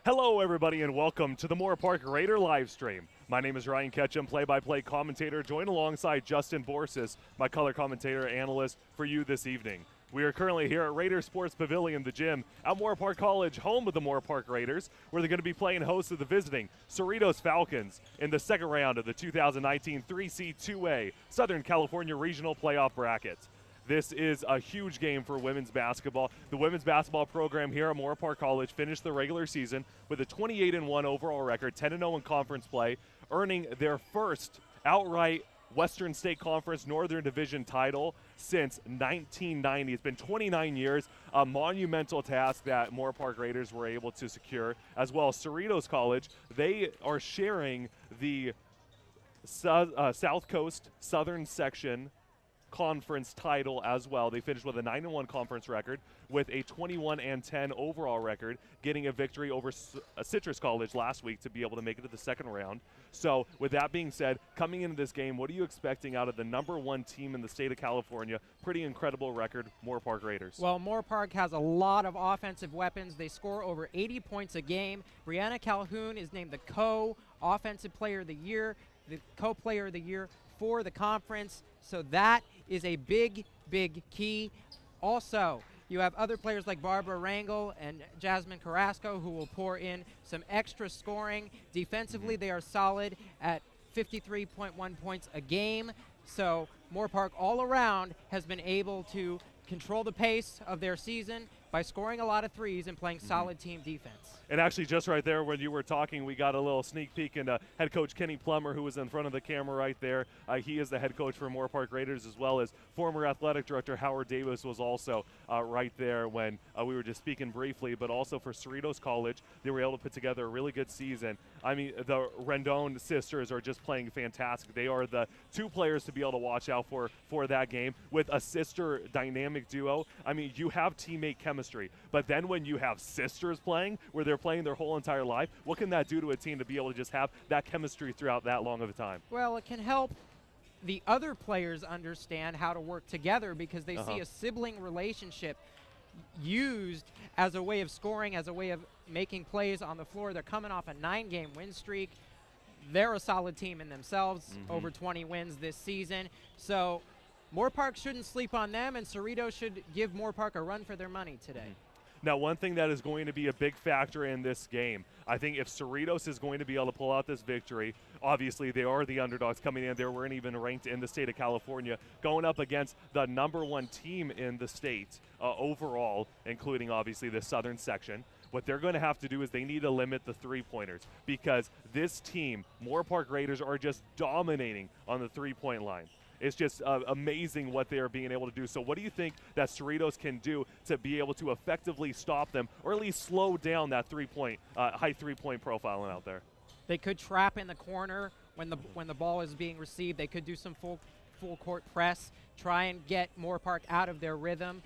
Hello, everybody, and welcome to the Moorpark Raider live stream. My name is Ryan Ketchum, play-by-play commentator, joined alongside Justin Borsis, my color commentator analyst for you this evening. We are currently here at Raider Sports Pavilion, the gym, at Moorpark College, home of the Moorpark Raiders, where they're going to be playing host to the visiting Cerritos Falcons in the second round of the 2019 3C 2A Southern California Regional Playoff Bracket. This is a huge game for women's basketball. The women's basketball program here at Moorpark College finished the regular season with a 28-1 overall record, 10-0 in conference play, earning their first outright Western State Conference Northern Division title since 1990. It's been 29 years, a monumental task that Moorpark Raiders were able to secure, as well as Cerritos College. They are sharing the South Coast Southern Section Conference title as well. They finished with a 9-1 conference record with a 21-10 overall record, getting a victory over Citrus College last week to be able to make it to the second round. So with that being said, coming into this game, what are you expecting out of the #1 team in the state of California? Pretty incredible record, Moorpark Raiders. Well, Moorpark has a lot of offensive weapons. They score over 80 points a game. Brianna Calhoun is named the co-offensive player of the year, the co-player of the year for the conference. So that is a big, big key. Also, you have other players like Barbara Rangel and Jasmine Carrasco who will pour in some extra scoring. Defensively, they are solid at 53.1 points a game. So Moorpark all around has been able to control the pace of their season by scoring a lot of threes and playing solid team defense. And actually, just right there when you were talking, we got a little sneak peek into head coach Kenny Plummer, who was in front of the camera right there. He is the head coach for Moorpark Raiders, as well as former athletic director Howard Davis was also right there when we were just speaking briefly. But also for Cerritos College, they were able to put together a really good season. I mean, the Rendon sisters are just playing fantastic. They are the two players to be able to watch out for that game with a sister dynamic duo. I mean, you have teammate chemistry, but then when you have sisters playing, where they're playing their whole entire life, what can that do to a team to be able to just have that chemistry throughout that long of a time? Well, it can help the other players understand how to work together because they see a sibling relationship used as a way of scoring, as a way of making plays on the floor. They're coming off a 9-game win streak. They're a solid team in themselves, over 20 wins this season. So Moorpark shouldn't sleep on them, and Cerritos should give Moorpark a run for their money today. Now, one thing that is going to be a big factor in this game, I think if Cerritos is going to be able to pull out this victory, obviously they are the underdogs coming in. They weren't even ranked in the state of California, going up against the #1 team in the state overall, including obviously the southern section. What they're going to have to do is they need to limit the three-pointers because this team, Moorpark Raiders, are just dominating on the three-point line. It's just amazing what they are being able to do. So what do you think that Cerritos can do to be able to effectively stop them or at least slow down that high three-point profiling out there? They could trap in the corner when the ball is being received. They could do some full court press, try and get Moorpark out of their rhythm.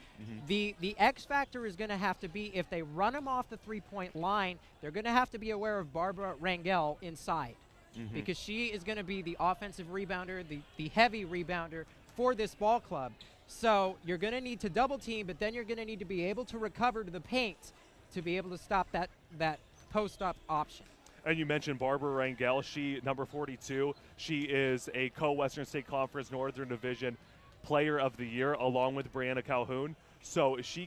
The X factor is going to have to be if they run them off the three-point line, they're going to have to be aware of Barbara Rangel inside. Because she is going to be the offensive rebounder, the heavy rebounder for this ball club. So you're going to need to double team, but then you're going to need to be able to recover to the paint to be able to stop that post-up option. And you mentioned Barbara Rangel. She, number 42, she is a co-Western State Conference Northern Division Player of the Year along with Brianna Calhoun. So she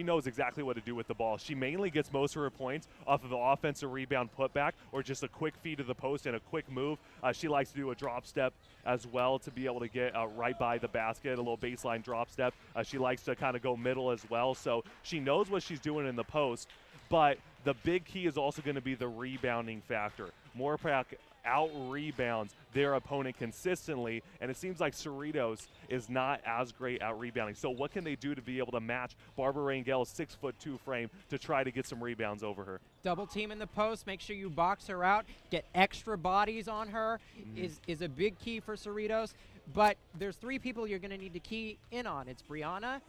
knows exactly what to do with the ball. She mainly gets most of her points off of the offensive rebound putback or just a quick feed to the post and a quick move. She likes to do a drop step as well to be able to get right by the basket, a little baseline drop step. She likes to kind of go middle as well. So she knows what she's doing in the post. But the big key is also going to be the rebounding factor. Moorpark out-rebounds their opponent consistently, and it seems like Cerritos is not as great at rebounding. So what can they do to be able to match Barbara Rangel's 6'2" frame to try to get some rebounds over her? Double team in the post, make sure you box her out, get extra bodies on her is a big key for Cerritos. But there's three people you're going to need to key in on. It's Brianna,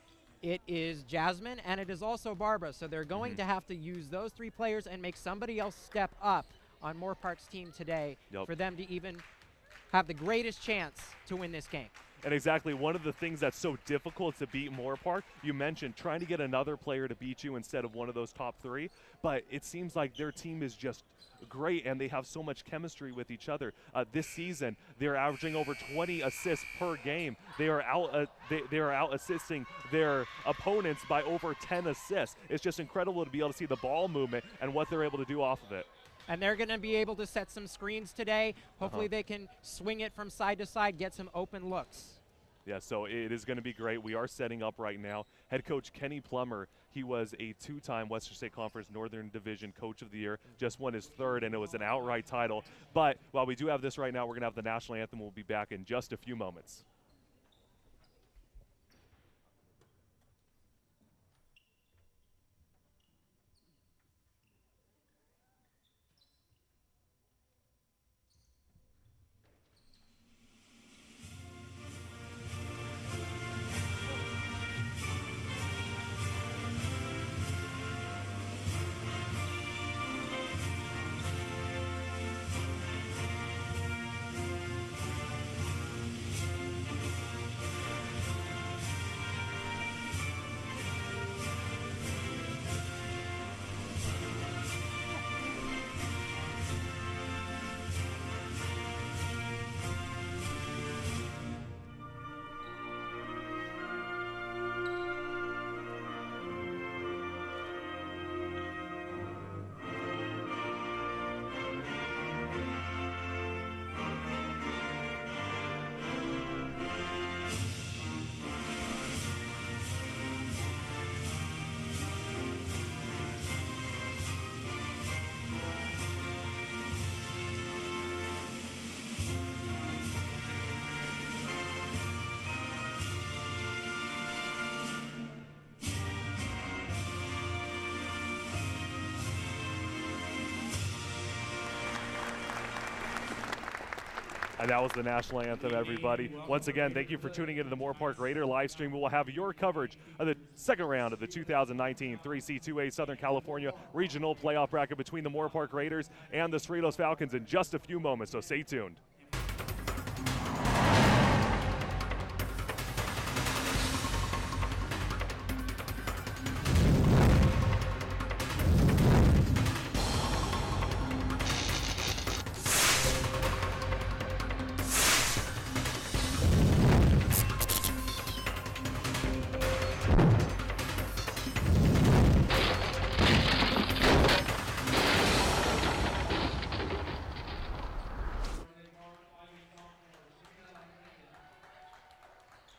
it is Jasmine, and it is also Barbara. So they're going to have to use those three players and make somebody else step up on Moorpark's team today for them to even have the greatest chance to win this game. And exactly one of the things that's so difficult to beat Moorpark, you mentioned trying to get another player to beat you instead of one of those top three, but it seems like their team is just great and they have so much chemistry with each other. This season, they're averaging over 20 assists per game. They are out assisting their opponents by over 10 assists. It's just incredible to be able to see the ball movement and what they're able to do off of it. And they're going to be able to set some screens today. Hopefully they can swing it from side to side, get some open looks. Yeah, so it is going to be great. We are setting up right now. Head coach Kenny Plummer, he was a two-time Western State Conference Northern Division Coach of the Year, just won his third, and it was an outright title. But while we do have this right now, we're going to have the national anthem. We'll be back in just a few moments. And that was the national anthem, everybody. Once again, thank you for tuning into the Moorpark Raider live stream. We will have your coverage of the second round of the 2019 3C2A Southern California Regional Playoff Bracket between the Moorpark Raiders and the Cerritos Falcons in just a few moments, so stay tuned.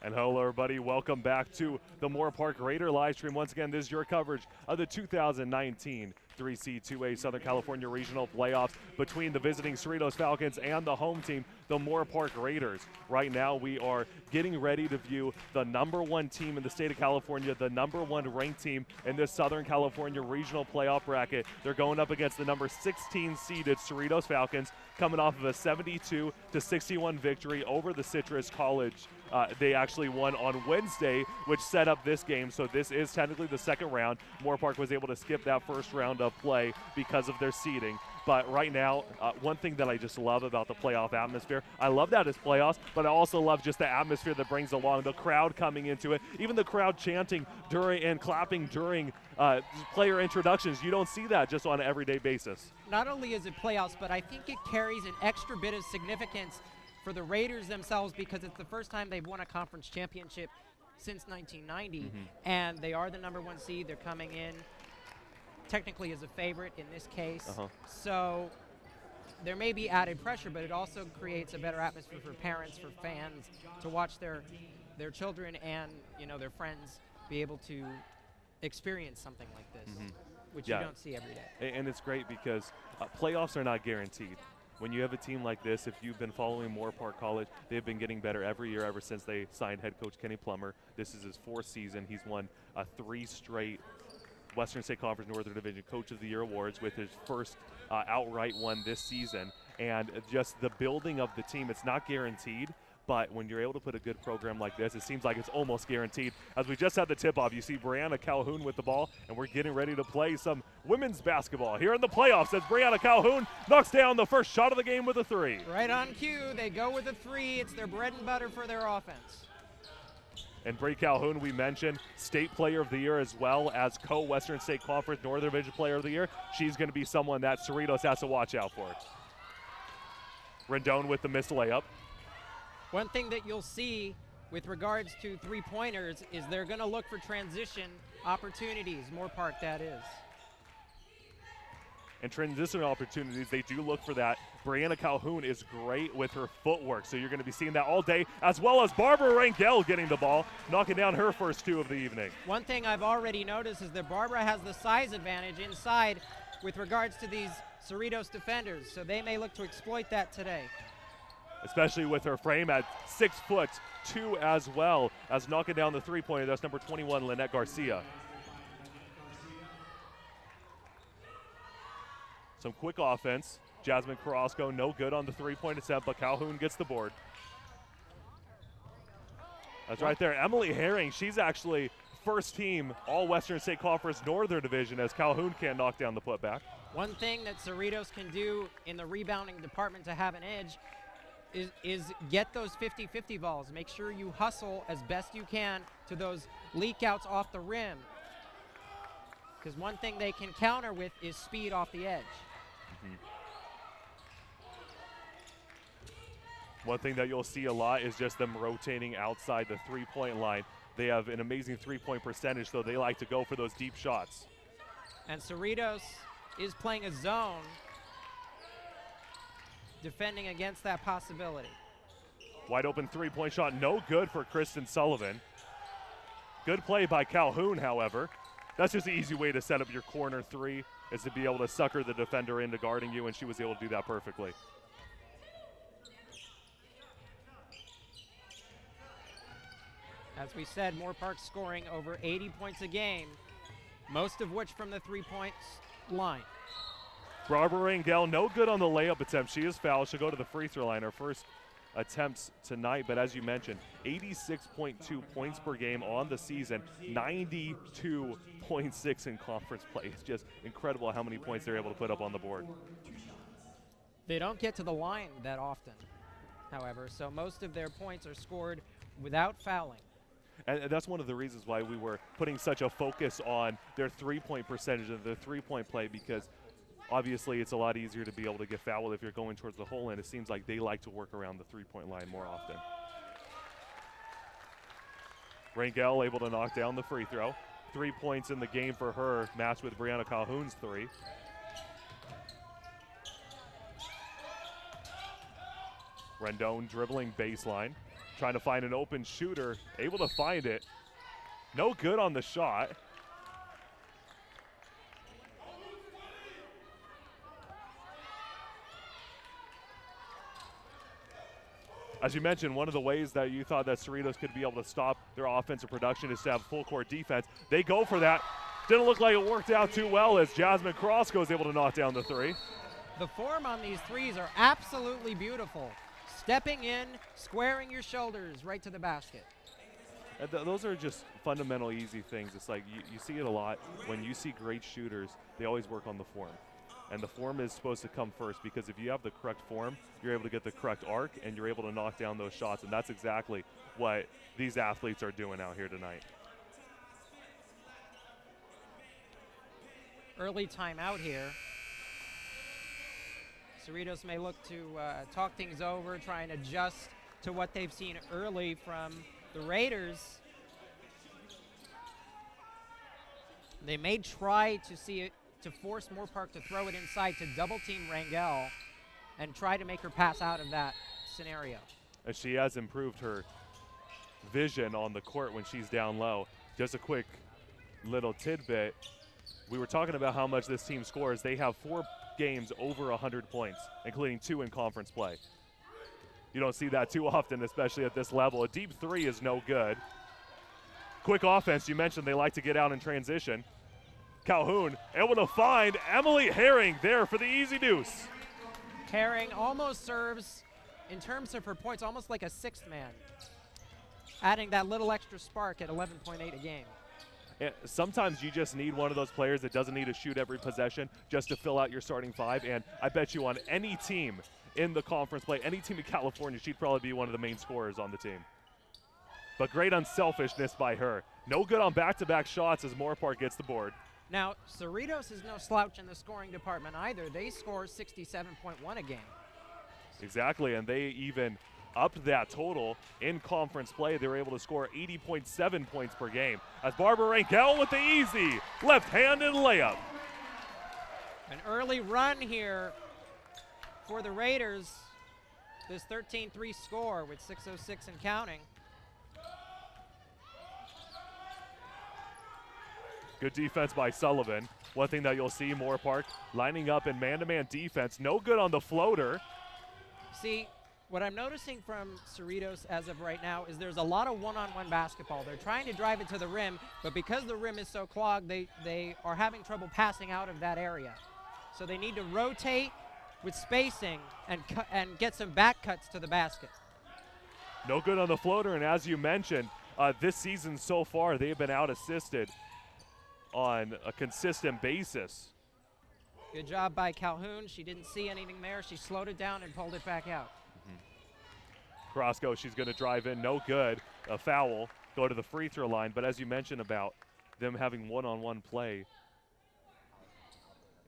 And hello, everybody. Welcome back to the Moorpark Raider live stream. Once again, this is your coverage of the 2019 3C2A Southern California Regional Playoffs between the visiting Cerritos Falcons and the home team, the Moorpark Raiders. Right now, we are getting ready to view the #1 team in the state of California, the #1 ranked team in this Southern California Regional Playoff bracket. They're going up against the number 16 seeded Cerritos Falcons, coming off of a 72-61 victory over the Citrus College. They actually won on Wednesday, which set up this game, so this is technically the second round. Moorpark was able to skip that first round of play because of their seeding. But right now, one thing that I just love about the playoff atmosphere, I love that it's playoffs, but I also love just the atmosphere that brings along, the crowd coming into it, even the crowd chanting during and clapping during player introductions. You don't see that just on an everyday basis. Not only is it playoffs, but I think it carries an extra bit of significance for the Raiders themselves because it's the first time they've won a conference championship since 1990, and they are the #1 seed. They're coming in technically as a favorite in this case. So there may be added pressure, but it also creates a better atmosphere for parents, for fans to watch their children and their friends be able to experience something like this, which you don't see every day. And it's great because playoffs are not guaranteed. When you have a team like this, if you've been following Moorpark College, they've been getting better every year ever since they signed head coach Kenny Plummer. This is his 4th season. He's won 3 straight Western State Conference Northern Division Coach of the Year awards, with his first outright one this season. And just the building of the team, it's not guaranteed, But when you're able to put a good program like this, it seems like it's almost guaranteed. As we just had the tip-off, you see Brianna Calhoun with the ball, and we're getting ready to play some women's basketball here in the playoffs as Brianna Calhoun knocks down the first shot of the game with a 3. Right on cue, they go with a 3. It's their bread and butter for their offense. And Bray Calhoun, we mentioned, State Player of the Year as well as co-Western State Conference Northern Division Player of the Year. She's going to be someone that Cerritos has to watch out for. Rendon with the missed layup. One thing that you'll see with regards to three-pointers is they're going to look for transition opportunities, Moorpark that is. And transition opportunities, they do look for that. Brianna Calhoun is great with her footwork, so you're going to be seeing that all day, as well as Barbara Rangel getting the ball, knocking down her first 2 of the evening. One thing I've already noticed is that Barbara has the size advantage inside with regards to these Cerritos defenders, so they may look to exploit that today. Especially with her frame at 6'2" as well as knocking down the three-pointer. That's number 21, Lynette Garcia. Some quick offense. Jasmine Carrasco no good on the three-point attempt, but Calhoun gets the board. That's right there. Emily Herring, she's actually first team All-Western State Conference Northern Division as Calhoun can't knock down the putback. One thing that Cerritos can do in the rebounding department to have an edge is get those 50-50 balls. Make sure you hustle as best you can to those leak outs off the rim. Because one thing they can counter with is speed off the edge. One thing that you'll see a lot is just them rotating outside the three-point line. They have an amazing three-point percentage, so they like to go for those deep shots. And Cerritos is playing a zone, defending against that possibility. Wide open three-point shot, no good for Kristen Sullivan. Good play by Calhoun, however. That's just the easy way to set up your corner 3, is to be able to sucker the defender into guarding you, and she was able to do that perfectly. As we said, Moorpark scoring over 80 points a game, most of which from the three-point line. Barbara Rangel, no good on the layup attempt. She is fouled. She'll go to the free throw line. Her first attempts tonight, but as you mentioned, 86.2 points per game on the season, 92.6 in conference play. It's just incredible how many points they're able to put up on the board. They don't get to the line that often, however, so most of their points are scored without fouling. And that's one of the reasons why we were putting such a focus on their three-point percentage of their three-point play, because obviously it's a lot easier to be able to get fouled if you're going towards the hole, and it seems like they like to work around the three-point line more often. Rangel able to knock down the free throw. 3 points in the game for her, matched with Brianna Calhoun's 3. Rendon dribbling baseline, trying to find an open shooter, able to find it. No good on the shot. As you mentioned, one of the ways that you thought that Cerritos could be able to stop their offensive production is to have full court defense. They go for that. Didn't look like it worked out too well as Jasmine Carrasco is able to knock down the 3. The form on these threes are absolutely beautiful. Stepping in, squaring your shoulders right to the basket. Those are just fundamental easy things. It's like you see it a lot. When you see great shooters, they always work on the form. And the form is supposed to come first, because if you have the correct form, you're able to get the correct arc and you're able to knock down those shots. And that's exactly what these athletes are doing out here tonight. Early timeout here. Cerritos may look to talk things over, try and adjust to what they've seen early from the Raiders. They may try to see it, to force Moorpark to throw it inside to double-team Rangel and try to make her pass out of that scenario. As she has improved her vision on the court when she's down low. Just a quick little tidbit. We were talking about how much this team scores. They have 4 games over 100 points, including 2 in conference play. You don't see that too often, especially at this level. A deep 3 is no good. Quick offense, you mentioned they like to get out in transition. Calhoun able to find Emily Herring there for the easy deuce. Herring almost serves in terms of her points, almost like a sixth man, adding that little extra spark at 11.8 a game. Sometimes you just need one of those players that doesn't need to shoot every possession just to fill out your starting five, and I bet you on any team in the conference play, any team in California, she'd probably be one of the main scorers on the team. But great unselfishness by her. No good on back-to-back shots as Moorpark gets the board. Now, Cerritos is no slouch in the scoring department either. They score 67.1 a game. Exactly, and they even upped that total in conference play. They were able to score 80.7 points per game. As Barbara Rangel with the easy left-handed layup. An early run here for the Raiders. This 13-3 score with 6:06 and counting. Good defense by Sullivan. One thing that you'll see, Moorpark lining up in man-to-man defense. No good on the floater. See, what I'm noticing from Cerritos as of right now is there's a lot of one-on-one basketball. They're trying to drive it to the rim, but because the rim is so clogged, they are having trouble passing out of that area. So they need to rotate with spacing and get some back cuts to the basket. No good on the floater, and as you mentioned, this season so far, they've been out-assisted on a consistent basis. Good job by Calhoun. She didn't see anything there. She slowed it down and pulled it back out. Carrasco, she's going to drive in, no good. A foul, go to the free throw line. But as you mentioned about them having one-on-one play,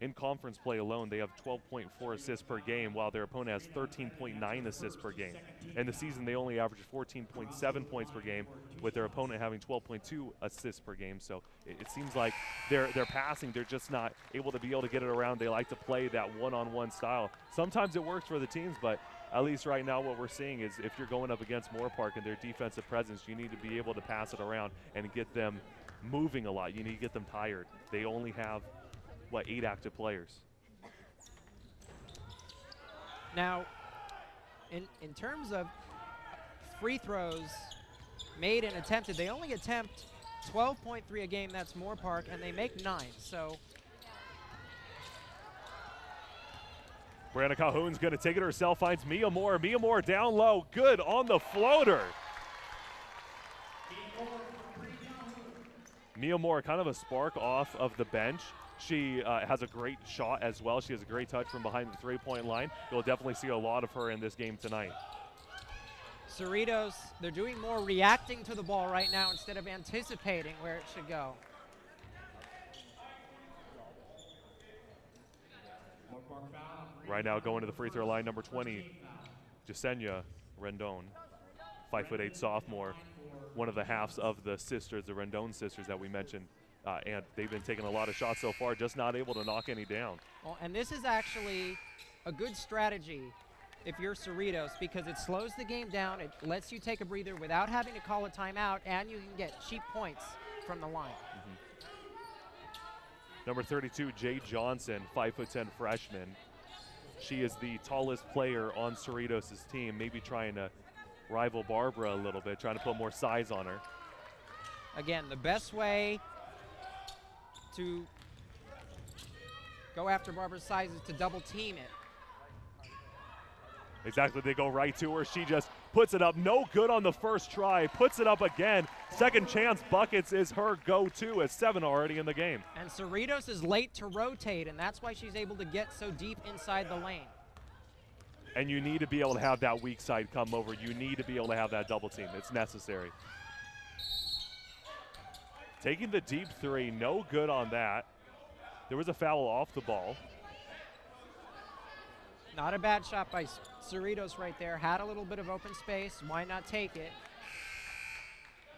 in conference play alone, they have 12.4 assists per game, while their opponent has 13.9 assists per game. In the season, they only average 14.7 points per game, with their opponent having 12.2 assists per game. So it seems like they're passing, they're just not able to get it around. They like to play that one-on-one style. Sometimes it works for the teams, but at least right now what we're seeing is if you're going up against Moorpark and their defensive presence, you need to be able to pass it around and get them moving a lot. You need to get them tired. They only have 8 active players. Now, in terms of free throws made and attempted, they only attempt 12.3 a game. That's Moorpark, and they make 9. So Brianna Calhoun's going to take it herself, finds Mia Moore. Mia Moore down low, good on the floater. Mia Moore, kind of a spark off of the bench. She has a great shot as well. She has a great touch from behind the three-point line. You'll definitely see a lot of her in this game tonight. Cerritos, they're doing more reacting to the ball right now instead of anticipating where it should go. Right now going to the free throw line, number 20, Jasenia Rendon, 5'8" sophomore, one of the halves of the sisters, the Rendon sisters that we mentioned. And they've been taking a lot of shots so far, just not able to knock any down. Well, and this is actually a good strategy if you're Cerritos, because it slows the game down, it lets you take a breather without having to call a timeout, and you can get cheap points from the line. Number 32, Jay Johnson, 5'10" freshman. She is the tallest player on Cerritos' team, maybe trying to rival Barbara a little bit, trying to put more size on her. Again, the best way to go after Barbara's size is to double team it. Exactly, they go right to her. She just puts it up, no good on the first try, puts it up again. Second chance buckets is her go-to at 7 already in the game. And Cerritos is late to rotate, and that's why she's able to get so deep inside the lane. And you need to be able to have that weak side come over. You need to be able to have that double team. It's necessary. Taking the deep three, no good on that. There was a foul off the ball. Not a bad shot by Cerritos right there. Had a little bit of open space. Why not take it?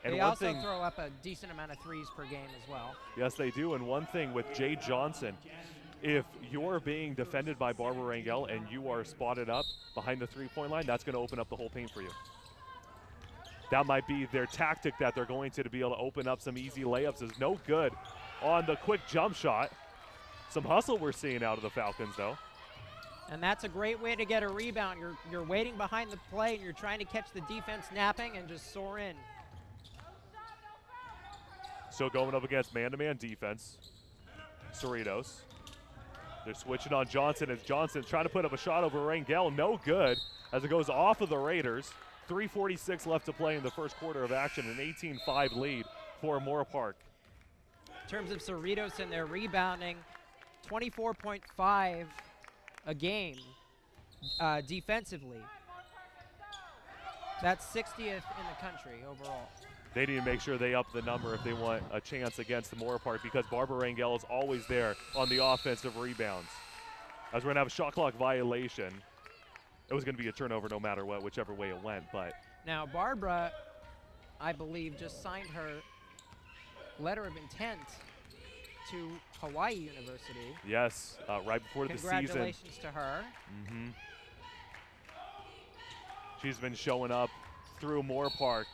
And they also throw up a decent amount of threes per game as well. Yes, they do. And one thing with Jay Johnson, if you're being defended by Barbara Rangel and you are spotted up behind the three-point line, that's going to open up the whole paint for you. That might be their tactic that they're going to be able to open up some easy layups. Is no good on the quick jump shot. Some hustle we're seeing out of the Falcons, though. And that's a great way to get a rebound. You're waiting behind the play, and you're trying to catch the defense napping and just soar in. So going up against man-to-man defense, Cerritos. They're switching on Johnson as Johnson's trying to put up a shot over Rangel. No good as it goes off of the Raiders. 3:46 left to play in the first quarter of action, an 18-5 lead for Moorpark. In terms of Cerritos and their rebounding, 24.5 a game defensively. That's 60th in the country overall. They need to make sure they up the number if they want a chance against the Moorpark, because Barbara Rangel is always there on the offensive rebounds. As we're going to have a shot clock violation. It was going to be a turnover no matter what, whichever way it went. But now Barbara, I believe, just signed her letter of intent to Hawaii University. Yes, right before the season. Congratulations to her. She's been showing up through Moorpark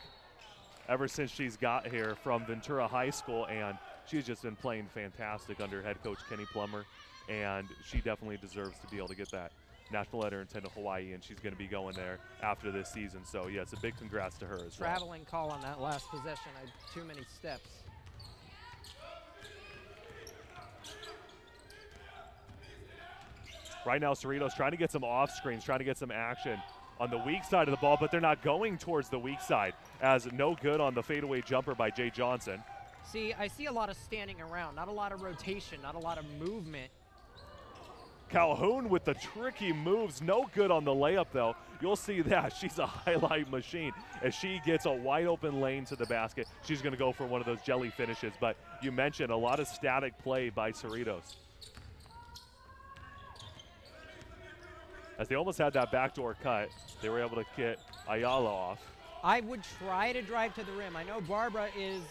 ever since she's got here from Ventura High School, and she's just been playing fantastic under head coach Kenny Plummer, and she definitely deserves to be able to get that national letter of intent to Hawaii, and she's going to be going there after this season. So, yeah, it's a big congrats to her as well. Traveling call on that last possession. I had too many steps. Right now, Cerritos trying to get some off screens, trying to get some action on the weak side of the ball, but they're not going towards the weak side, as no good on the fadeaway jumper by Jay Johnson. See, I see a lot of standing around, not a lot of rotation, not a lot of movement. Calhoun with the tricky moves, no good on the layup though. You'll see that. She's a highlight machine. As she gets a wide open lane to the basket, she's going to go for one of those jelly finishes. But you mentioned a lot of static play by Cerritos. As they almost had that backdoor cut, they were able to get Ayala off. I would try to drive to the rim. I know Barbara is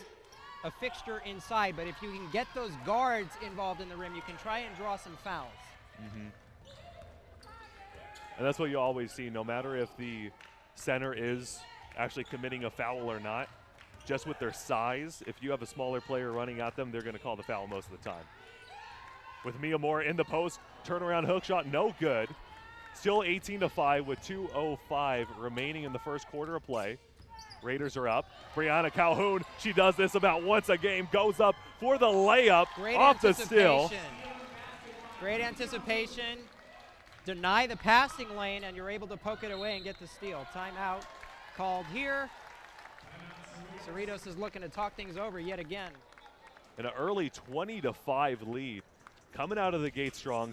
a fixture inside, but if you can get those guards involved in the rim, you can try and draw some fouls. And that's what you always see, no matter if the center is actually committing a foul or not, just with their size, if you have a smaller player running at them, they're going to call the foul most of the time. With Mia Moore in the post, turnaround hook shot, no good. Still 18-5 with 2:05 remaining in the first quarter of play. Raiders are up. Brianna Calhoun, she does this about once a game, goes up for the layup off the steal. Great anticipation. Deny the passing lane, and you're able to poke it away and get the steal. Timeout called here. Cerritos is looking to talk things over yet again. An early 20-5 lead. Coming out of the gate strong.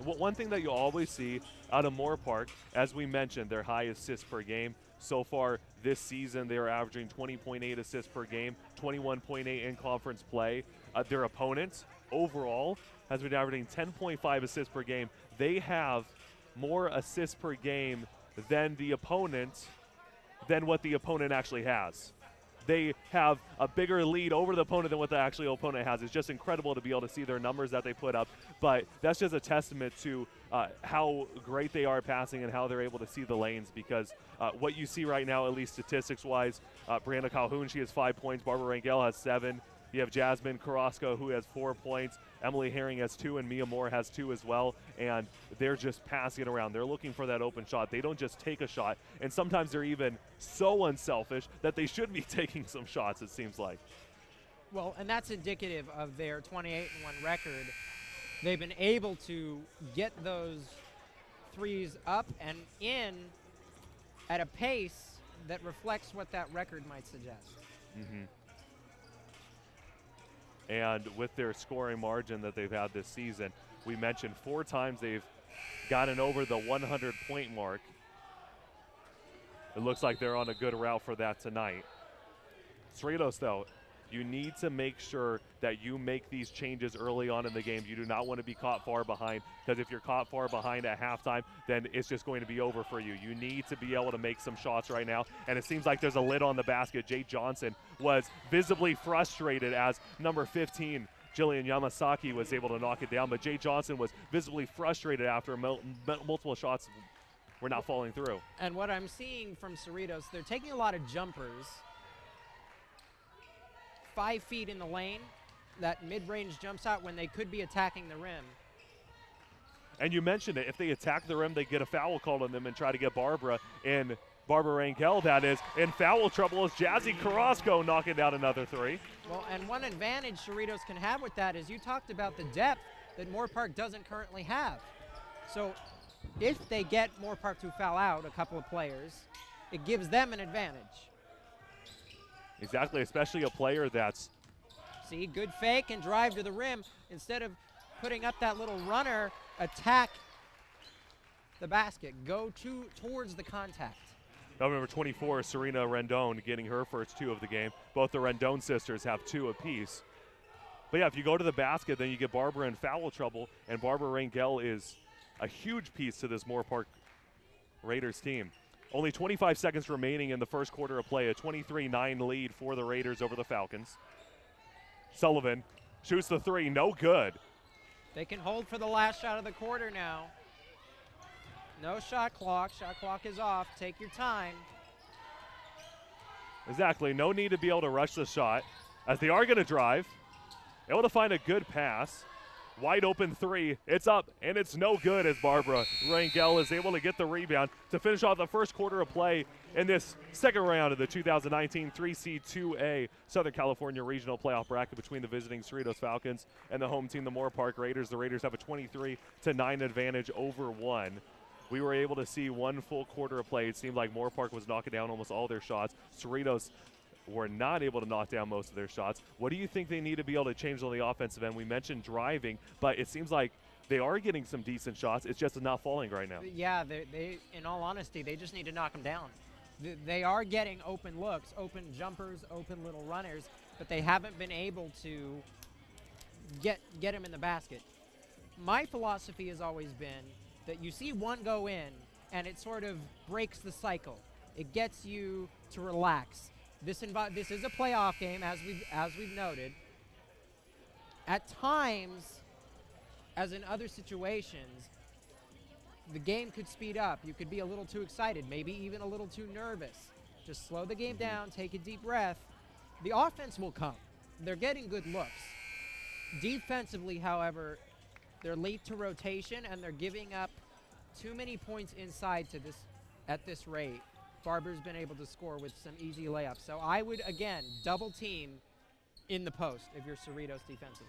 One thing that you always see out of Moorpark, as we mentioned, their high assists per game. So far this season, they are averaging 20.8 assists per game, 21.8 in conference play. Their opponents overall has been averaging 10.5 assists per game. They have more assists per game than the opponent, than what the opponent actually has. They have a bigger lead over the opponent than what the actual opponent has. It's just incredible to be able to see their numbers that they put up. But that's just a testament to how great they are at passing and how they're able to see the lanes, because what you see right now, at least statistics-wise, Brianna Calhoun, she has 5 points. Barbara Rangel has 7. You have Jasmine Carrasco, who has 4 points. Emily Herring has 2, and Mia Moore has 2 as well. And they're just passing it around. They're looking for that open shot. They don't just take a shot. And sometimes they're even so unselfish that they should be taking some shots, it seems like. Well, and that's indicative of their 28-1 record. They've been able to get those threes up and in at a pace that reflects what that record might suggest. And with their scoring margin that they've had this season, we mentioned 4 times they've gotten over the 100-point mark. It looks like they're on a good route for that tonight. Cerritos, though, you need to make sure that you make these changes early on in the game. You do not want to be caught far behind, because if you're caught far behind at halftime, then it's just going to be over for you. You need to be able to make some shots right now, and it seems like there's a lid on the basket. Jay Johnson was visibly frustrated as number 15, Jillian Yamasaki, was able to knock it down, but Jay Johnson was visibly frustrated after multiple shots were not falling through. And what I'm seeing from Cerritos, they're taking a lot of jumpers. 5 feet in the lane, that mid-range jump shot when they could be attacking the rim. And you mentioned it, if they attack the rim, they get a foul called on them and try to get Barbara Rangel, that is, in foul trouble as Jazzy Carrasco knocking down another 3. Well, and one advantage Cerritos can have with that is you talked about the depth that Moorpark doesn't currently have. So if they get Moorpark to foul out a couple of players, it gives them an advantage. Exactly, especially a player that's... See, good fake and drive to the rim. Instead of putting up that little runner, attack the basket. Go towards the contact. Number 24, Serena Rendon, getting her first 2 of the game. Both the Rendon sisters have 2 apiece. But yeah, if you go to the basket, then you get Barbara in foul trouble, and Barbara Rangel is a huge piece to this Moorpark Raiders team. Only 25 seconds remaining in the first quarter of play, a 23-9 lead for the Raiders over the Falcons. Sullivan shoots the 3, no good. They can hold for the last shot of the quarter now. No shot clock. Shot clock is off. Take your time. Exactly. No need to be able to rush the shot, as they are going to drive. Able to find a good pass. Wide open 3. It's up, and it's no good as Barbara Rangel is able to get the rebound to finish off the first quarter of play in this second round of the 2019 3C 2A Southern California Regional Playoff bracket between the visiting Cerritos Falcons and the home team, the Moorpark Raiders. The Raiders have a 23-9 advantage over 1. We were able to see 1 full quarter of play. It seemed like Moorpark was knocking down almost all their shots. Cerritos were not able to knock down most of their shots. What do you think they need to be able to change on the offensive end? We mentioned driving, but it seems like they are getting some decent shots. It's just not falling right now. Yeah, they in all honesty, they just need to knock them down. They are getting open looks, open jumpers, open little runners, but they haven't been able to get them in the basket. My philosophy has always been that you see one go in, and it sort of breaks the cycle. It gets you to relax. This is a playoff game, as we've noted. At times, as in other situations, the game could speed up. You could be a little too excited, maybe even a little too nervous. Just slow the game down, take a deep breath. The offense will come. They're getting good looks. Defensively, however, they're late to rotation, and they're giving up too many points inside at this rate. Barber's been able to score with some easy layups. So I would, again, double team in the post if you're Cerritos defensively.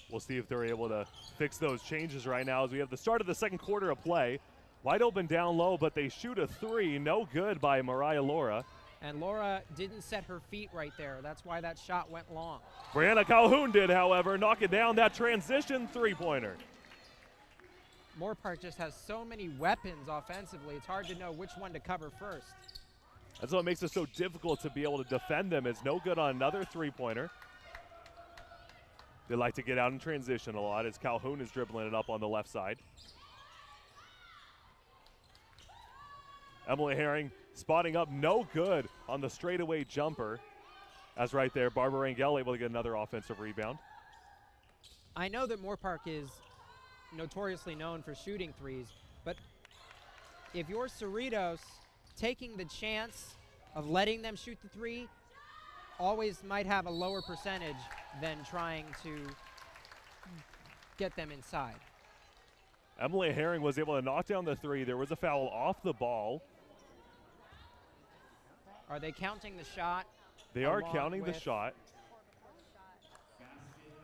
We'll see if they're able to fix those changes right now as we have the start of the second quarter of play. Wide open down low, but they shoot a 3. No good by Mariah Laura. And Laura didn't set her feet right there. That's why that shot went long. Brianna Calhoun did, however, knocking down that transition 3-pointer. Moorpark just has so many weapons offensively, it's hard to know which one to cover first. That's what makes it so difficult to be able to defend them. It's no good on another 3-pointer. They like to get out in transition a lot as Calhoun is dribbling it up on the left side. Emily Herring spotting up, no good on the straightaway jumper. As right there, Barbara Rangel able to get another offensive rebound. I know that Moorpark is notoriously known for shooting threes, but if you're Cerritos, taking the chance of letting them shoot the 3 always might have a lower percentage than trying to get them inside. Emily Herring was able to knock down the 3. There was a foul off the ball. Are they counting the shot? They are counting the shot.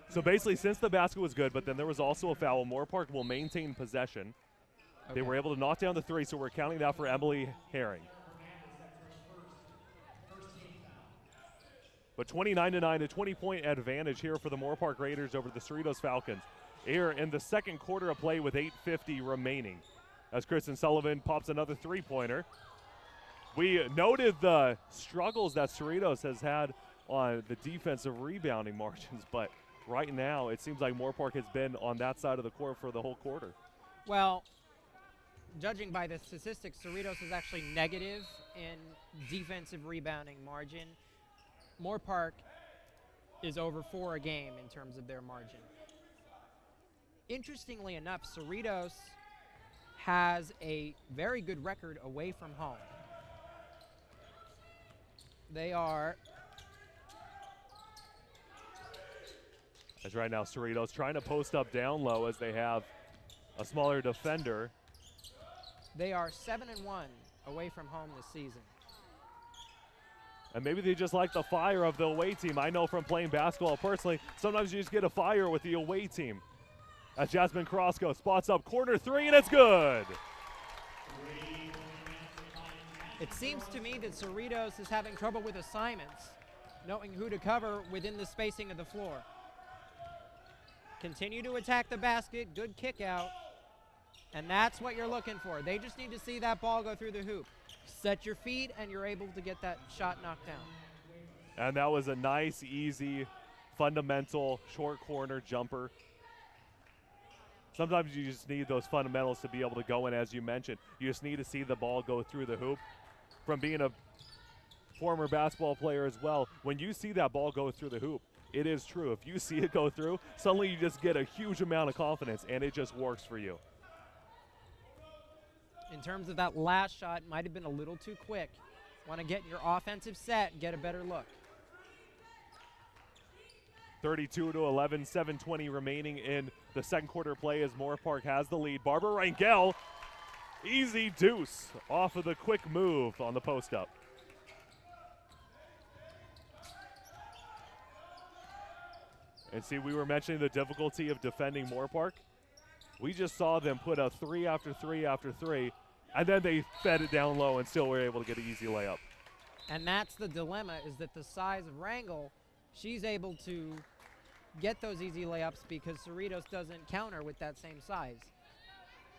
So basically, since the basket was good, but then there was also a foul, Moorpark will maintain possession. Okay. They were able to knock down the 3, so we're counting that for Emily Herring. But 29-9, a 20-point advantage here for the Moorpark Raiders over the Cerritos Falcons. Here in the second quarter of play with 8:50 remaining. As Kristen Sullivan pops another 3-pointer. We noted the struggles that Cerritos has had on the defensive rebounding margins, but right now it seems like Moorpark has been on that side of the court for the whole quarter. Well, judging by the statistics, Cerritos is actually negative in defensive rebounding margin. Moorpark is over 4 a game in terms of their margin. Interestingly enough, Cerritos has a very good record away from home. They are, as right now Cerritos trying to post up down low as they have a smaller defender. They are 7-1 away from home this season. And maybe they just like the fire of the away team. I know from playing basketball personally, sometimes you just get a fire with the away team. as Jasmine Carrasco spots up corner three, and it's good. It seems to me that Cerritos is having trouble with assignments, knowing who to cover within the spacing of the floor. Continue to attack the basket, good kick out, and that's what you're looking for. They just need to see that ball go through the hoop. Set your feet, and you're able to get that shot knocked down. And that was a nice, easy, fundamental, short corner jumper. Sometimes you just need those fundamentals to be able to go in, as you mentioned. You just need to see the ball go through the hoop. From being a former basketball player as well, when you see that ball go through the hoop, it is true. If you see it go through, suddenly you just get a huge amount of confidence, and it just works for you. In terms of that last shot, might have been a little too quick. Want to get your offensive set, get a better look. 32-11, 7:20 remaining in the second quarter play as Moorpark has the lead. Barbara Rangel, easy deuce off of the quick move on the post up. And see, we were mentioning the difficulty of defending Moorpark. We just saw them put a three after three after three, and then they fed it down low and still were able to get an easy layup. And that's the dilemma, is that the size of Rangel, she's able to get those easy layups because Cerritos doesn't counter with that same size.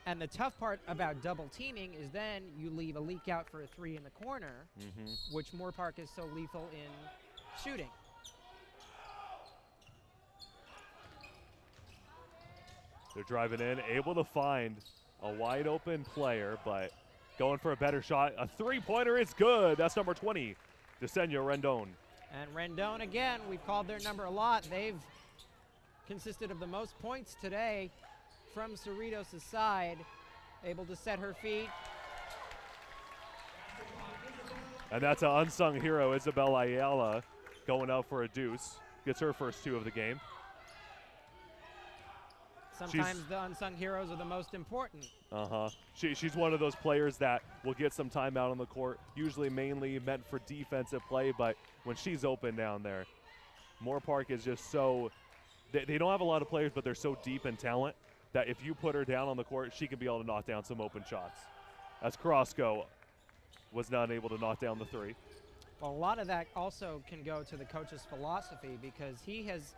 And the tough part about double teaming is then you leave a leak out for a three in the corner, which Moorpark is so lethal in shooting. They're driving in, able to find a wide open player, but going for a better shot. A three-pointer is good. That's number 20, Desenia Rendon. And Rendon, again, we've called their number a lot. They've consisted of the most points today from Cerritos' side, able to set her feet. And that's an unsung hero, Isabel Ayala, going out for a deuce. Gets her first two of the game. Sometimes the unsung heroes are the most important. She's one of those players that will get some time out on the court, usually mainly meant for defensive play, but when she's open down there, Moorpark is just so, they don't have a lot of players, but they're so deep in talent that if you put her down on the court, she can be able to knock down some open shots. As Carrasco was not able to knock down the three. Well, a lot of that also can go to the coach's philosophy, because he has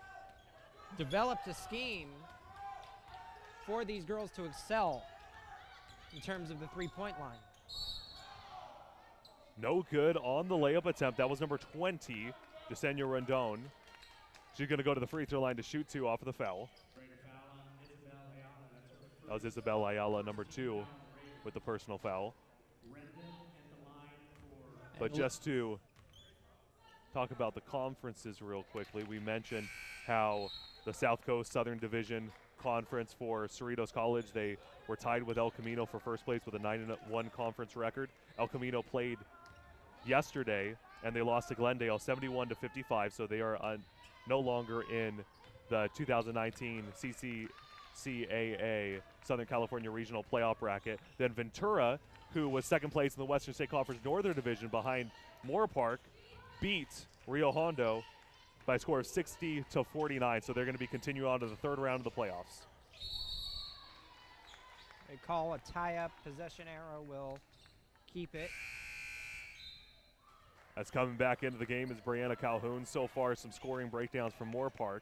developed a scheme for these girls to excel in terms of the three-point line. No good on the layup attempt. That was number 20, Desenia Rendon. She's going to go to the free throw line to shoot two off of the foul. That was Isabel Ayala, number 2, with the personal foul. But just to talk about the conferences real quickly, we mentioned how the South Coast Southern Division Conference for Cerritos College, they were tied with El Camino for first place with a 9-1 conference record. El Camino played yesterday, and they lost to Glendale 71-55, so they are no longer in the 2019 CCAA Southern California Regional Playoff bracket. Then Ventura, who was second place in the Western State Conference Northern Division behind Moorpark, beat Rio Hondo by a score of 60-49, so they're going to be continuing on to the third round of the playoffs. They call a tie-up. Possession arrow will keep it. As coming back into the game is Brianna Calhoun. So far, some scoring breakdowns from Moorpark.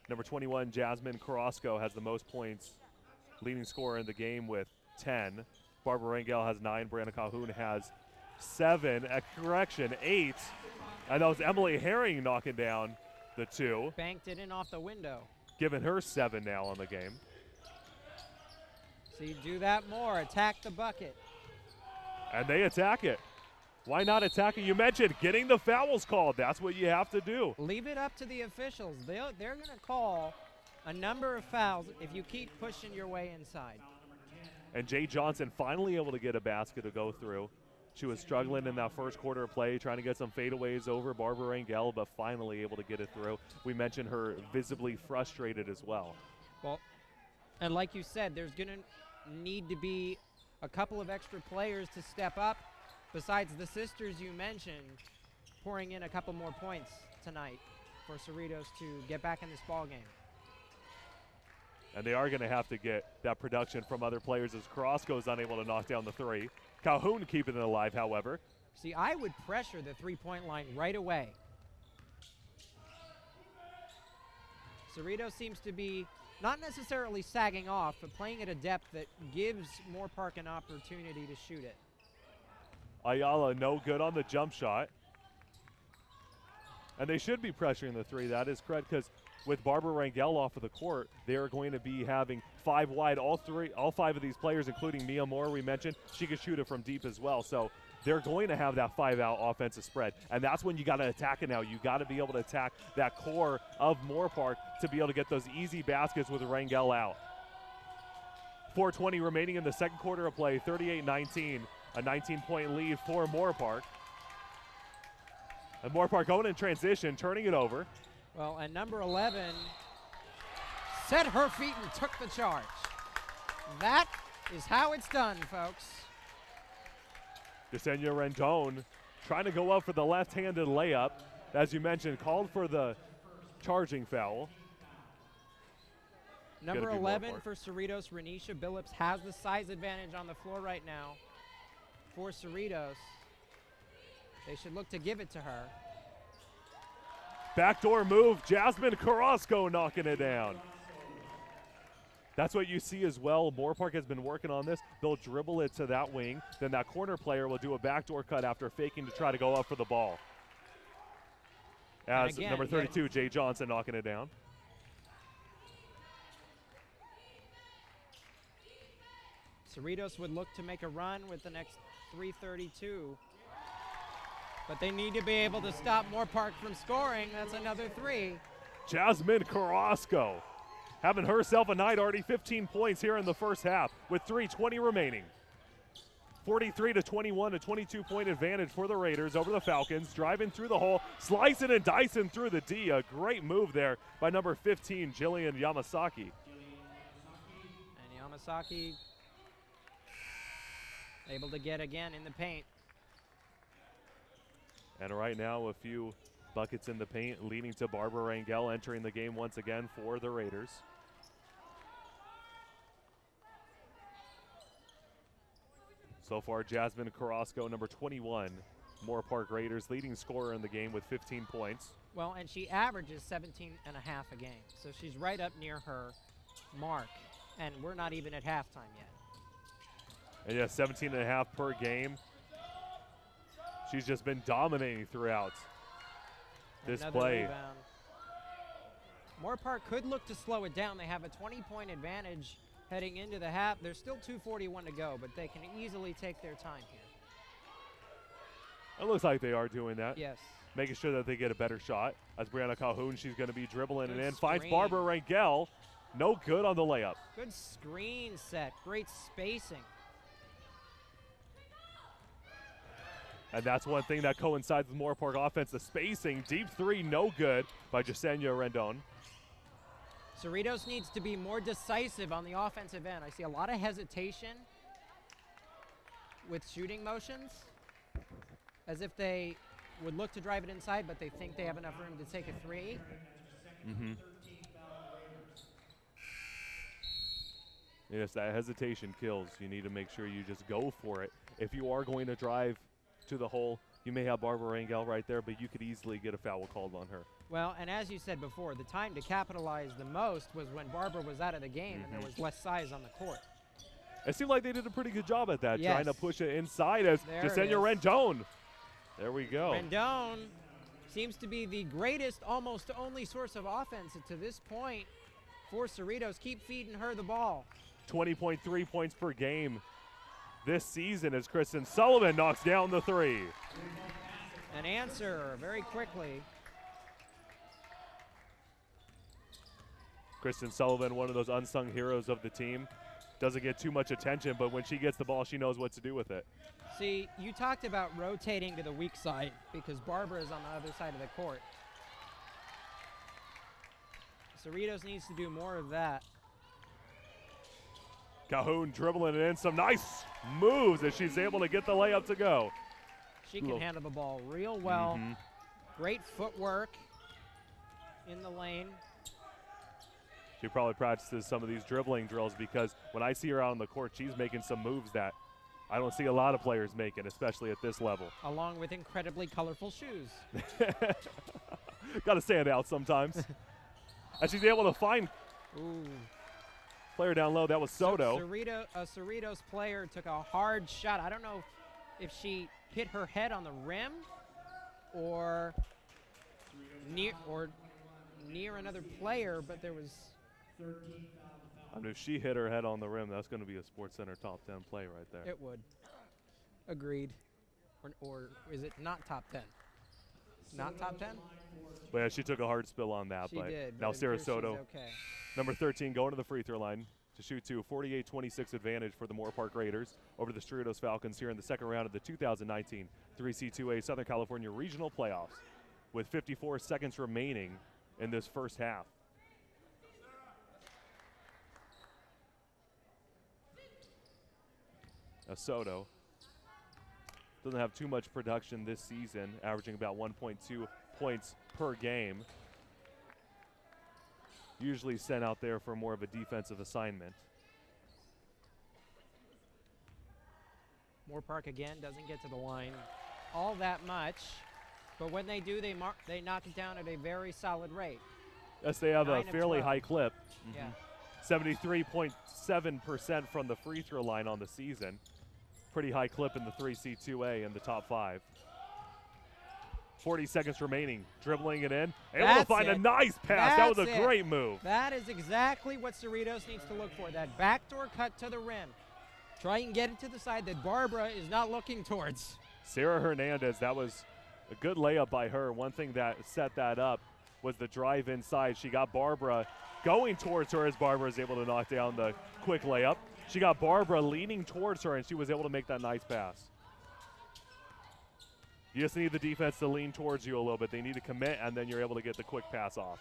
Number 21, Jasmine Carrasco, has the most points, leading scorer in the game with 10. Barbara Rangel has 9. Brianna Calhoun has 7. Correction, 8. And that was Emily Herring knocking down the 2. Banked it in off the window. Giving her 7 now on the game. So you do that more. Attack the bucket. And they attack it. Why not attack it? You mentioned getting the fouls called. That's what you have to do. Leave it up to the officials. They're going to call a number of fouls if you keep pushing your way inside. And Jay Johnson finally able to get a basket to go through. She was struggling in that first quarter of play, trying to get some fadeaways over Barbara Rangel, but finally able to get it through. We mentioned her visibly frustrated as well. Well, and like you said, there's going to need to be a couple of extra players to step up, besides the sisters you mentioned, pouring in a couple more points tonight for Cerritos to get back in this ball game. And they are going to have to get that production from other players as Carrasco is unable to knock down the three. Calhoun keeping it alive, however. See, I would pressure the three-point line right away. Cerritos seems to be not necessarily sagging off, but playing at a depth that gives Moorpark an opportunity to shoot it. Ayala no good on the jump shot. And they should be pressuring the three. That is correct, because with Barbara Rangel off of the court, they are going to be having 5 wide. All 5 of these players, including Mia Moore, we mentioned, she can shoot it from deep as well. So they're going to have that 5-out offensive spread. And that's when you got to attack it now. You got to be able to attack that core of Moorpark to be able to get those easy baskets with Rangel out. 4:20 remaining in the second quarter of play, 38-19. A 19-point lead for Moorpark. And Moorpark going in transition, turning it over. Well, and number 11 set her feet and took the charge. That is how it's done, folks. Yesenia Rendon trying to go up for the left-handed layup. As you mentioned, called for the charging foul. Number 11 for Cerritos, Renisha Billups, has the size advantage on the floor right now. For Cerritos, they should look to give it to her. Backdoor move, Jasmine Carrasco knocking it down. That's what you see as well. Moorpark has been working on this. They'll dribble it to that wing. Then that corner player will do a backdoor cut after faking to try to go up for the ball. As again, number 32, Jay Johnson, knocking it down. Cerritos would look to make a run with the next 3:32. But they need to be able to stop Moorpark from scoring. That's another 3. Jasmine Carrasco having herself a night, already 15 points here in the first half with 3:20 remaining. 43-21, a 22-point advantage for the Raiders over the Falcons. Driving through the hole, slicing and dicing through the D. A great move there by number 15, Jillian Yamasaki. And Yamasaki able to get again in the paint. And right now, a few buckets in the paint, leading to Barbara Rangel entering the game once again for the Raiders. So far, Jasmine Carrasco, number 21, Moorpark Raiders, leading scorer in the game with 15 points. Well, and she averages 17 and a half a game, so she's right up near her mark, and we're not even at halftime yet. And yeah, 17 and a half per game. She's just been dominating throughout this play. Rebound. Moorpark could look to slow it down. They have a 20-point advantage heading into the half. There's still 2:41 to go, but they can easily take their time here. It looks like they are doing that. Yes. Making sure that they get a better shot. As Brianna Calhoun, she's going to be dribbling Good it in. screen. Finds Barbara Rangel. No good on the layup. Good screen set. Great spacing. And that's one thing that coincides with Moorpark offense, the spacing. Deep 3, no good by Yesenia Rendon. Cerritos needs to be more decisive on the offensive end. I see a lot of hesitation with shooting motions, as if they would look to drive it inside, but they think they have enough room to take a 3. Mm-hmm. Yes, that hesitation kills. You need to make sure you just go for it. If you are going to drive to the hole, you may have Barbara Rangel right there, but you could easily get a foul called on her. Well, and as you said before, the time to capitalize the most was when Barbara was out of the game and there was less size on the court. It seemed like they did a pretty good job at that, Yes. trying to push it inside as Yesenia Rendon. There we go. Rendon seems to be the greatest, almost only source of offense to this point for Cerritos. Keep feeding her the ball. 20.3 points per game this season as Kristen Sullivan knocks down the 3. An answer very quickly. Kristen Sullivan, one of those unsung heroes of the team. Doesn't get too much attention, but when she gets the ball, she knows what to do with it. See, you talked about rotating to the weak side because Barbara is on the other side of the court. Cerritos needs to do more of that. Calhoun dribbling it in. Some nice moves as she's able to get the layup to go. She can handle the ball real well. Great footwork in the lane. She probably practices some of these dribbling drills because when I see her out on the court, she's making some moves that I don't see a lot of players making, especially at this level. Along with incredibly colorful shoes. Got to stand out sometimes. And she's able to find player down low. That was Soto. A Cerritos player took a hard shot. I don't know if she hit her head on the rim or near another player, but there was. I mean, if she hit her head on the rim, that's going to be a Sports Center top 10 play right there. It would. Agreed. Or is it not top 10? Not top 10? But yeah, she took a hard spill on that. She did. Now Sarah Soto, okay. number 13, going to the free throw line to shoot to 48-26 advantage for the Moorpark Raiders over the Cerritos Falcons here in the second round of the 2019 3C2A Southern California Regional Playoffs with 54 seconds remaining in this first half. Soto doesn't have too much production this season, averaging about 1.2 points per game. Usually sent out there for more of a defensive assignment. Moorpark again doesn't get to the line all that much, but when they do, they knock it down at a very solid rate. Yes, they have a fairly high clip. Yeah. 73.7% from the free throw line on the season. Pretty high clip in the 3C2A in the top 5. 40 seconds remaining, dribbling it in. Able to find a nice pass. That was a great move. That is exactly what Cerritos needs to look for, that backdoor cut to the rim. Try and get it to the side that Barbara is not looking towards. Sarah Hernandez, that was a good layup by her. One thing that set that up was the drive inside. She got Barbara going towards her as Barbara is able to knock down the quick layup. She got Barbara leaning towards her, and she was able to make that nice pass. You just need the defense to lean towards you a little bit. They need to commit, and then you're able to get the quick pass off.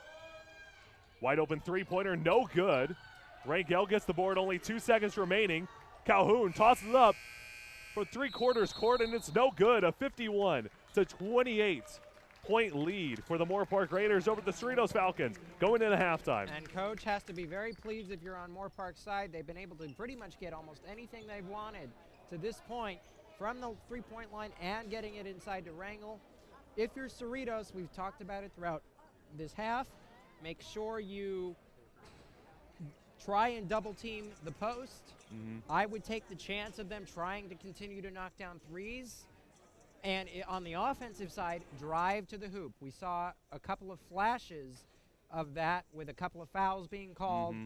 Wide open three-pointer, no good. Rangel gets the board, only 2 seconds remaining. Calhoun tosses it up for three-quarters court, and it's no good. A 51-28-point lead for the Moorpark Raiders over the Cerritos Falcons going into halftime. And Coach has to be very pleased if you're on Moorpark's side. They've been able to pretty much get almost anything they've wanted to this point from the three-point line and getting it inside to Wrangle. If you're Cerritos, we've talked about it throughout this half, make sure you try and double team the post. I would take the chance of them trying to continue to knock down threes. And on the offensive side, drive to the hoop. We saw a couple of flashes of that with a couple of fouls being called.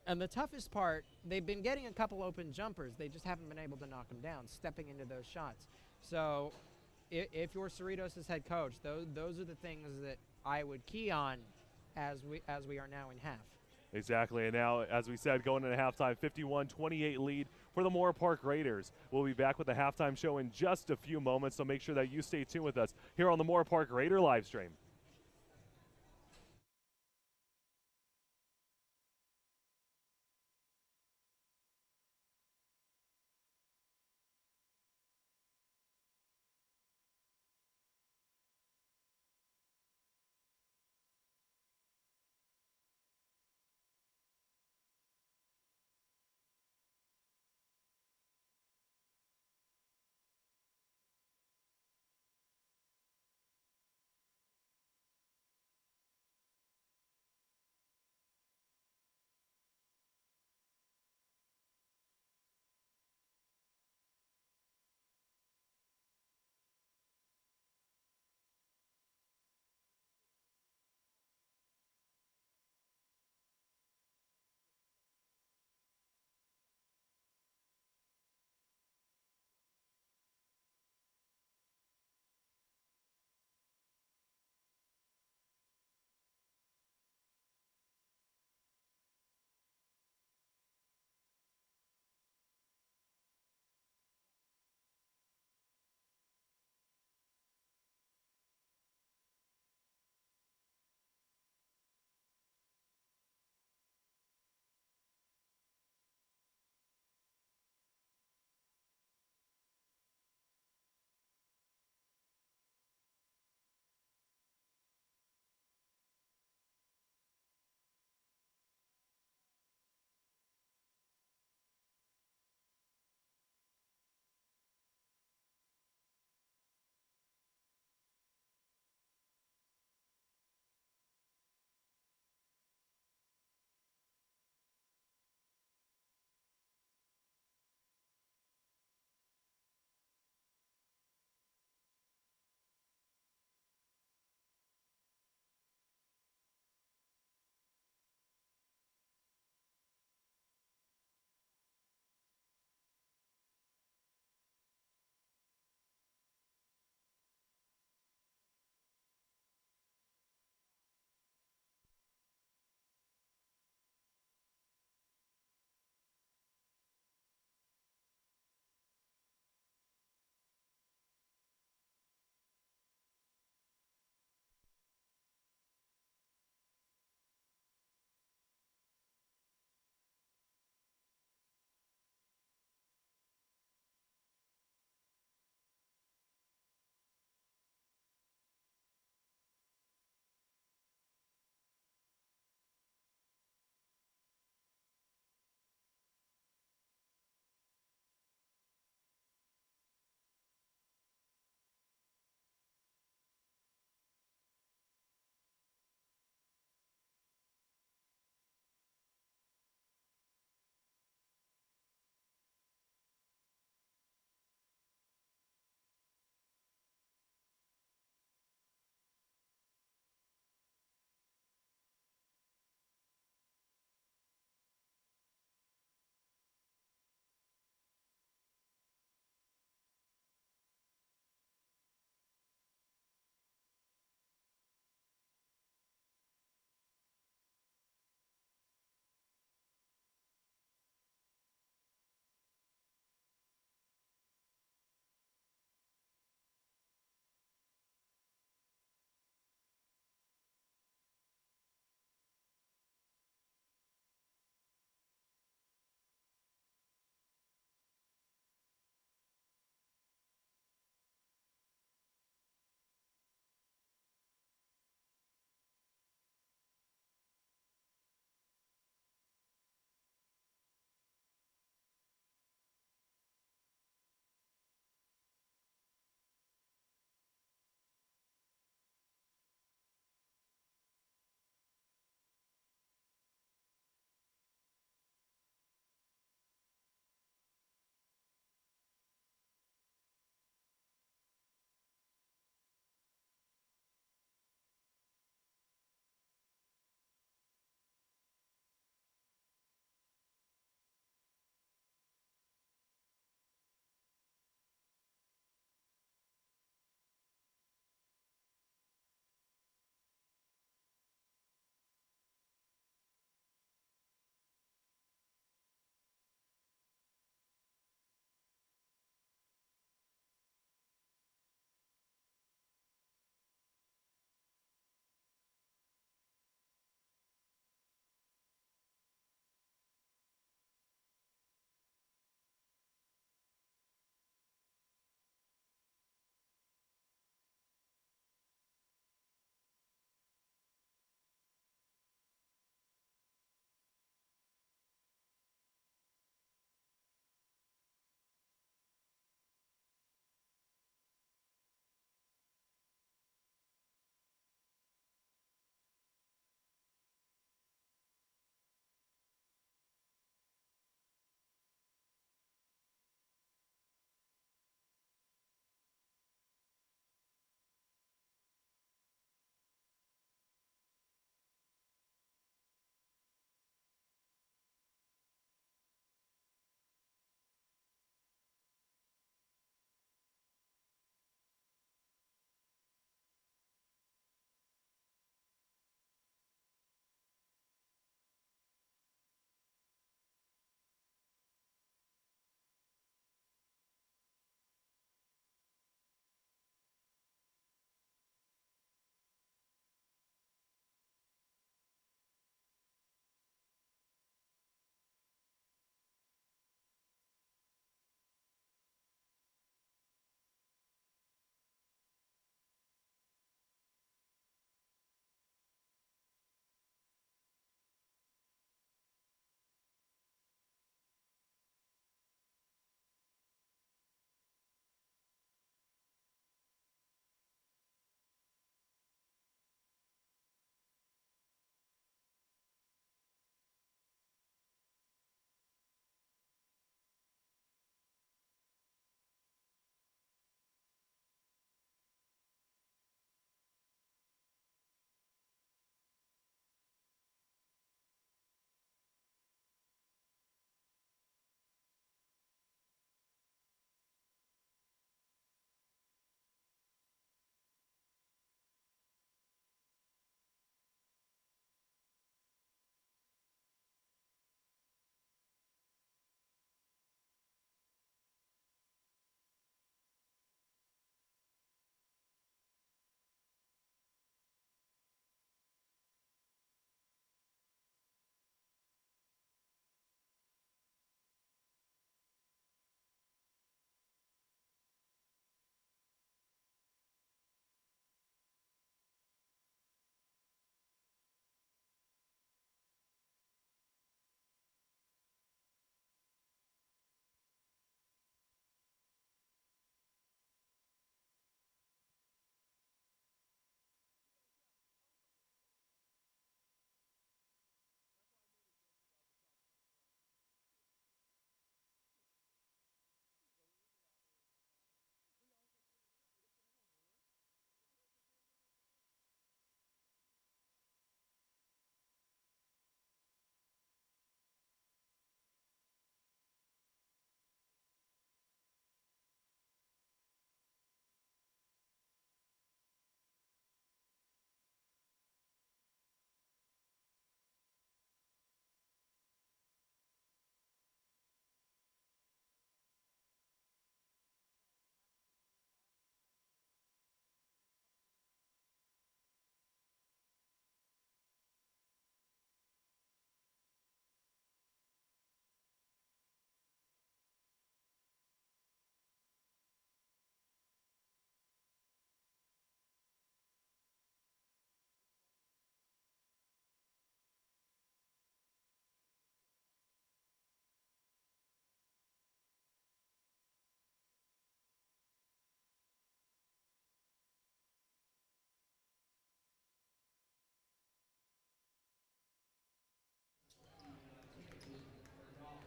And the toughest part, they've been getting a couple open jumpers. They just haven't been able to knock them down, stepping into those shots. So if you're Cerritos' head coach, those are the things that I would key on as we are now in half. Exactly, and now, as we said, going into halftime, 51-28 lead for the Moorpark Raiders. We'll be back with the halftime show in just a few moments, so make sure that you stay tuned with us here on the Moorpark Raider live stream.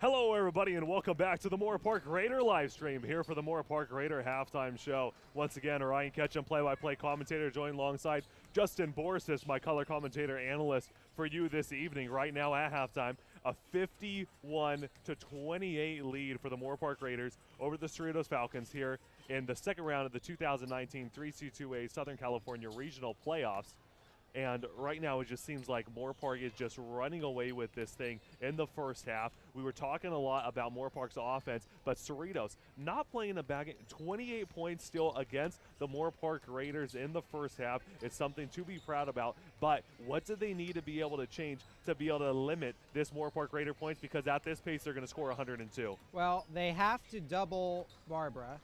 Hello, everybody, and welcome back to the Moorpark Raider live stream here for the Moorpark Raider halftime show. Once again, Ryan Ketchum, play-by-play commentator, joined alongside Justin Borsis, my color commentator analyst, for you this evening. Right now at halftime, a 51-28 lead for the Moorpark Raiders over the Cerritos Falcons here in the second round of the 2019 3C2A Southern California Regional Playoffs. And right now, it just seems like Moorpark is just running away with this thing in the first half. We were talking a lot about Moorpark's offense, but Cerritos not playing a bag. 28 points still against the Moorpark Raiders in the first half. It's something to be proud about. But what do they need to be able to change to be able to limit this Moorpark Raider points? Because at this pace, they're going to score 102. Well, they have to double Barbara,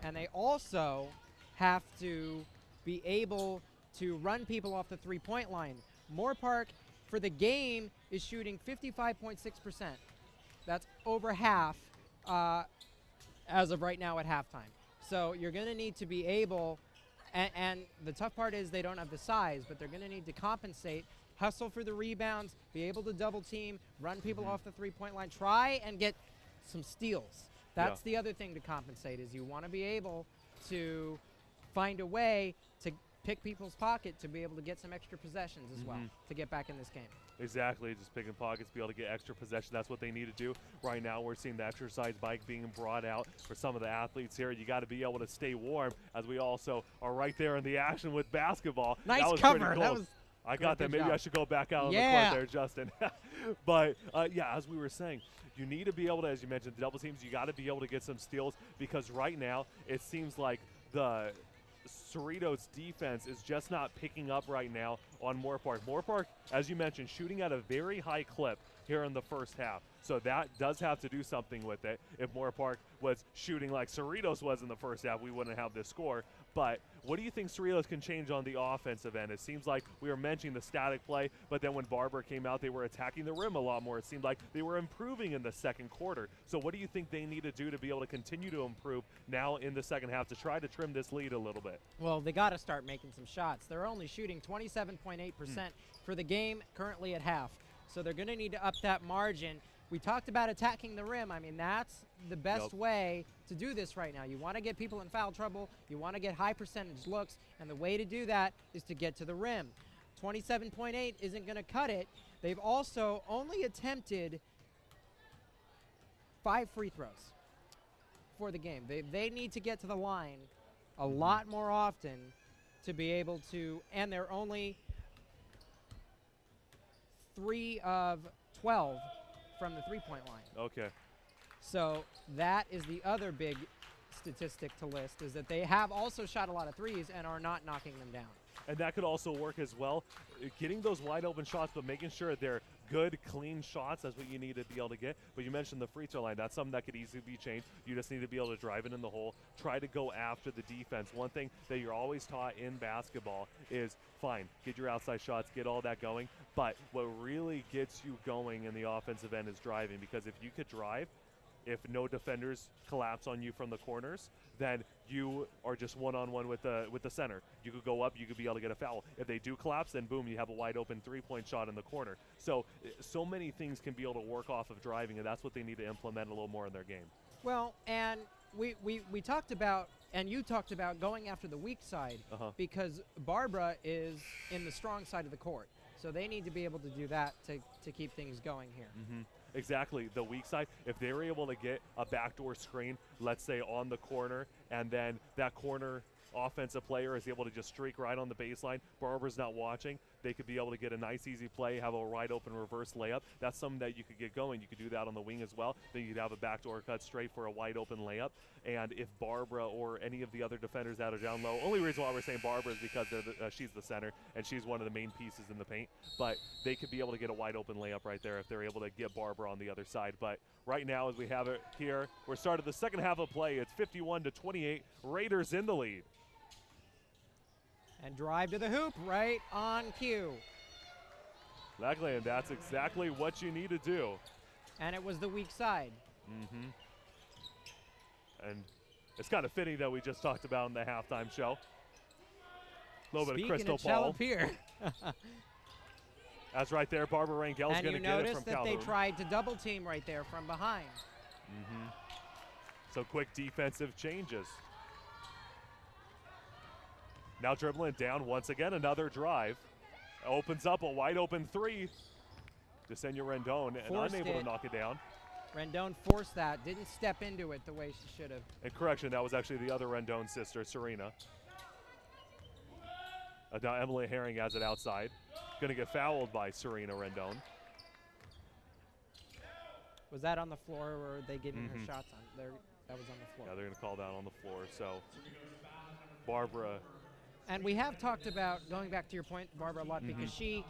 and they also have to be able to run people off the three-point line. Moorpark, for the game, is shooting 55.6%. That's over half as of right now at halftime. So you're going to need to be able, and the tough part is they don't have the size, but they're going to need to compensate, hustle for the rebounds, be able to double team, run people off the three-point line, try and get some steals. That's the other thing to compensate, is you want to be able to find a way to pick people's pocket to be able to get some extra possessions as well to get back in this game. Exactly, just picking pockets, be able to get extra possession. That's what they need to do. Right now, we're seeing the exercise bike being brought out for some of the athletes here. You got to be able to stay warm, as we also are right there in the action with basketball. Nice that was cover. Pretty That close. was I got that. Maybe job. I should go back out on the court there, Justin. But, yeah, as we were saying, you need to be able to, as you mentioned, the double teams, you got to be able to get some steals, because right now it seems like the Cerritos defense is just not picking up right now on Moorpark. Moorpark, as you mentioned, shooting at a very high clip here in the first half. So that does have to do something with it. If Moorpark was shooting like Cerritos was in the first half, we wouldn't have this score. But what do you think Cerritos can change on the offensive end? It seems like we were mentioning the static play, but then when Barber came out, they were attacking the rim a lot more. It seemed like they were improving in the second quarter. So what do you think they need to do to be able to continue to improve now in the second half to try to trim this lead a little bit? Well, they got to start making some shots. They're only shooting 27.8% for the game currently at half. So they're going to need to up that margin. We talked about attacking the rim. I mean, that's the best way to do this right now. You want to get people in foul trouble. You want to get high percentage looks. And the way to do that is to get to the rim. 27.8 isn't going to cut it. They've also only attempted 5 free throws for the game. They need to get to the line a lot more often to be able to, and they're only 3 of 12 from the three-point line. Okay. So that is the other big statistic to list, is that they have also shot a lot of threes and are not knocking them down. And that could also work as well, getting those wide open shots, but making sure they're good, clean shots. That's what you need to be able to get. But you mentioned the free throw line. That's something that could easily be changed. You just need to be able to drive it in the hole, try to go after the defense. One thing that you're always taught in basketball is, fine, get your outside shots, get all that going. But what really gets you going in the offensive end is driving, because if you could drive, if no defenders collapse on you from the corners, then you are just one-on-one with the center. You could go up, you could be able to get a foul. If they do collapse, then boom, you have a wide open three-point shot in the corner. So many things can be able to work off of driving, and that's what they need to implement a little more in their game. Well, and we talked about, and you talked about going after the weak side, because Barbara is in the strong side of the court. So they need to be able to do that to keep things going here. Exactly, the weak side, if they were able to get a backdoor screen, let's say on the corner, and then that corner offensive player is able to just streak right on the baseline, Barber's not watching, they could be able to get a nice easy play, have a wide open reverse layup. That's something that you could get going. You could do that on the wing as well. Then you'd have a backdoor cut straight for a wide open layup. And if Barbara or any of the other defenders that are down low, only reason why we're saying Barbara is because she's the center and she's one of the main pieces in the paint, but they could be able to get a wide open layup right there if they're able to get Barbara on the other side. But right now, as we have it here, we're started the second half of play. It's 51-28, Raiders in the lead. And drive to the hoop right on cue. Exactly, and that's exactly what you need to do. And it was the weak side. And it's kind of fitting that we just talked about in the halftime show. A little bit of crystal ball. Here. As right there, Barbara Rangel's going to get it from Calhoun. And you notice that they tried to double team right there from behind. So quick defensive changes. Now dribbling it down once again, another drive. Opens up a wide open three. Yesenia Rendon and unable to knock it down. Rendon forced that, didn't step into it the way she should have. And correction, that was actually the other Rendon sister, Serena. Now Emily Herring has it outside. Gonna get fouled by Serena Rendon. Was that on the floor or were they giving her shots on there? That was on the floor. Yeah, they're gonna call that on the floor. So Barbara. And we have talked about, going back to your point, Barbara, a lot because she,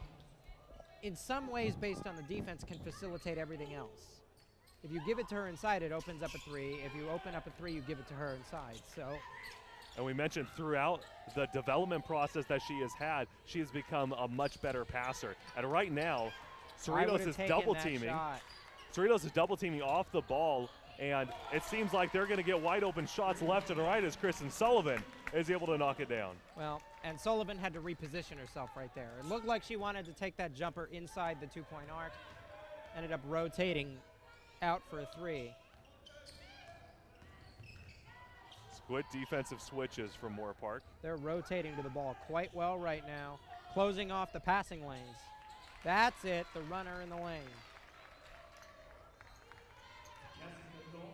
in some ways, based on the defense, can facilitate everything else. If you give it to her inside, it opens up a three. If you open up a three, you give it to her inside. So. And we mentioned throughout the development process that she has had, she has become a much better passer. And right now, Cerritos is double teaming. Cerritos is double teaming off the ball, and it seems like they're going to get wide open shots left and right as Kristen Sullivan is able to knock it down. Well, and Sullivan had to reposition herself right there. It looked like she wanted to take that jumper inside the two-point arc. Ended up rotating out for a three. Good defensive switches from Moorpark. They're rotating to the ball quite well right now, closing off the passing lanes. That's it, the runner in the lane.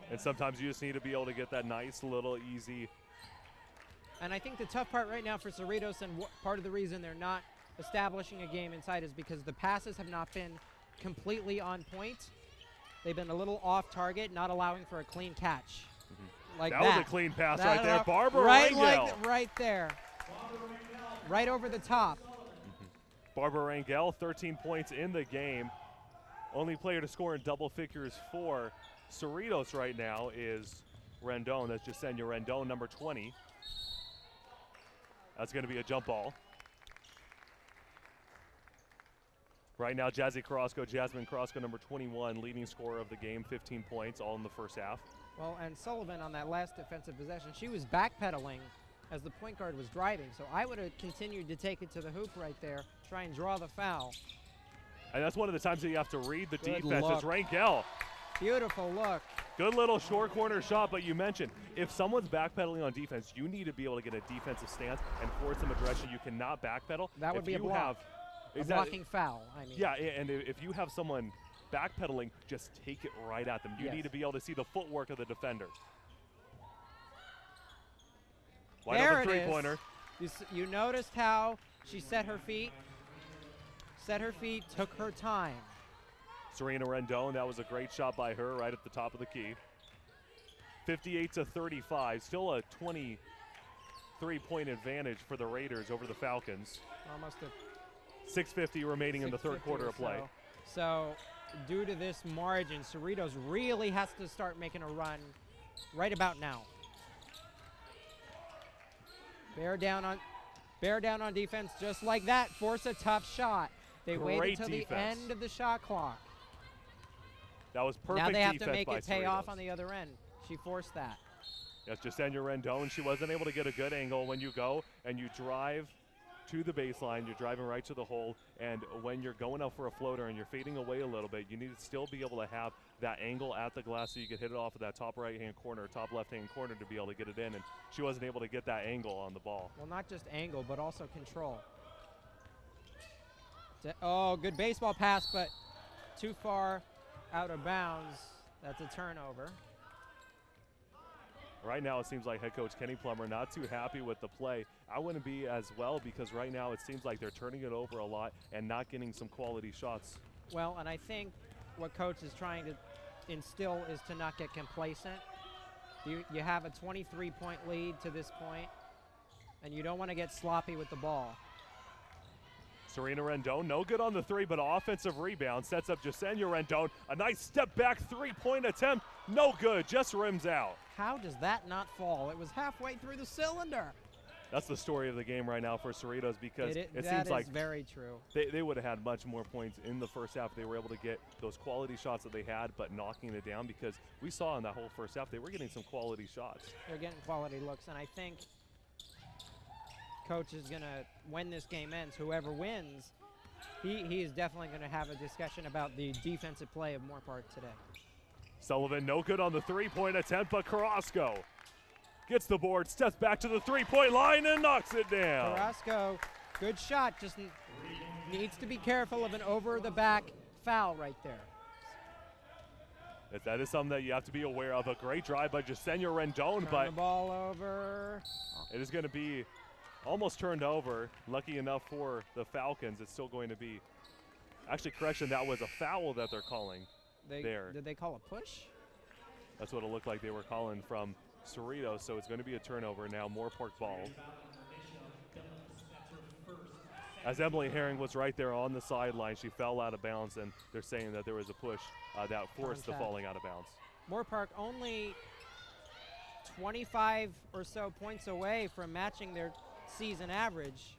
And sometimes you just need to be able to get that nice little easy. And I think the tough part right now for Cerritos, and part of the reason they're not establishing a game inside, is because the passes have not been completely on point. They've been a little off target, not allowing for a clean catch. Like that was a clean pass right there. Barbara Rangel. Right there. Right over the top. Barbara Rangel, 13 points in the game. Only player to score in double figures for Cerritos right now is Rendon. That's Yesenia Rendon, number 20. That's going to be a jump ball. Right now, Jasmine Carrasco, number 21, leading scorer of the game, 15 points, all in the first half. Well, and Sullivan on that last defensive possession, she was backpedaling as the point guard was driving. So I would have continued to take it to the hoop right there, try and draw the foul. And that's one of the times that you have to read the defense. Look. It's Rangel. Beautiful look. Good little short corner shot, but you mentioned if someone's backpedaling on defense, you need to be able to get a defensive stance and force them a direction. You cannot backpedal. That would be a block. A blocking foul, I mean. Yeah, and if you have someone backpedaling, just take it right at them. You need to be able to see the footwork of the defender. Wide open three-pointer. You noticed how she set her feet, took her time. Serena Rendon, that was a great shot by her right at the top of the key. 58-35, still a 23-point advantage for the Raiders over the Falcons. Almost a 6:50 remaining in the third quarter of play. So due to this margin, Cerritos really has to start making a run right about now. Bear down on defense just like that. Force a tough shot. They waited until the end of the shot clock. That was perfect. Now they have defense to make by it pay Cerritos. off on the other end. She forced that. Yes, Yesenia Rendon, she wasn't able to get a good angle. When you go and you drive to the baseline, you're driving right to the hole, and when you're going up for a floater and you're fading away a little bit, you need to still be able to have that angle at the glass so you can hit it off of that top right-hand corner, top left-hand corner to be able to get it in, and she wasn't able to get that angle on the ball. Well, not just angle, but also control. Oh, good baseball pass, but too far out of bounds. That's a turnover. Right now, it seems like head coach Kenny Plummer not too happy with the play. I wouldn't be as well because right now it seems like they're turning it over a lot and not getting some quality shots. Well, and I think what coach is trying to instill is to not get complacent. You have a 23-point lead to this point, and you don't want to get sloppy with the ball. Serena Rendon, no good on the three, but offensive rebound sets up Yesenia Rendon. A nice step back three-point attempt, no good, just rims out. How does that not fall? It was halfway through the cylinder. That's the story of the game right now for Cerritos because it seems like very true. They would have had much more points in the first half if they were able to get those quality shots that they had, but knocking it down because we saw in that whole first half they were getting some quality shots. They're getting quality looks, and I think coach is going to, when this game ends, whoever wins, He is definitely going to have a discussion about the defensive play of Moorpark today. Sullivan no good on the three-point attempt, but Carrasco gets the board, steps back to the three-point line and knocks it down. Carrasco, good shot, just needs to be careful of an over-the-back foul right there. That is something that you have to be aware of. A great drive by Jasenia Rendon, Turn but the ball over. it is going to be almost turned over. Lucky enough for the Falcons, it's still going to be. Actually, correction, that was a foul that they're calling there. Did they call a push? That's what it looked like they were calling from Cerritos, so it's going to be a turnover now. Moorpark ball. As Emily Herring was right there on the sideline, she fell out of bounds, and they're saying that there was a push that forced the falling out of bounds. Moorpark only 25 or so points away from matching their season average.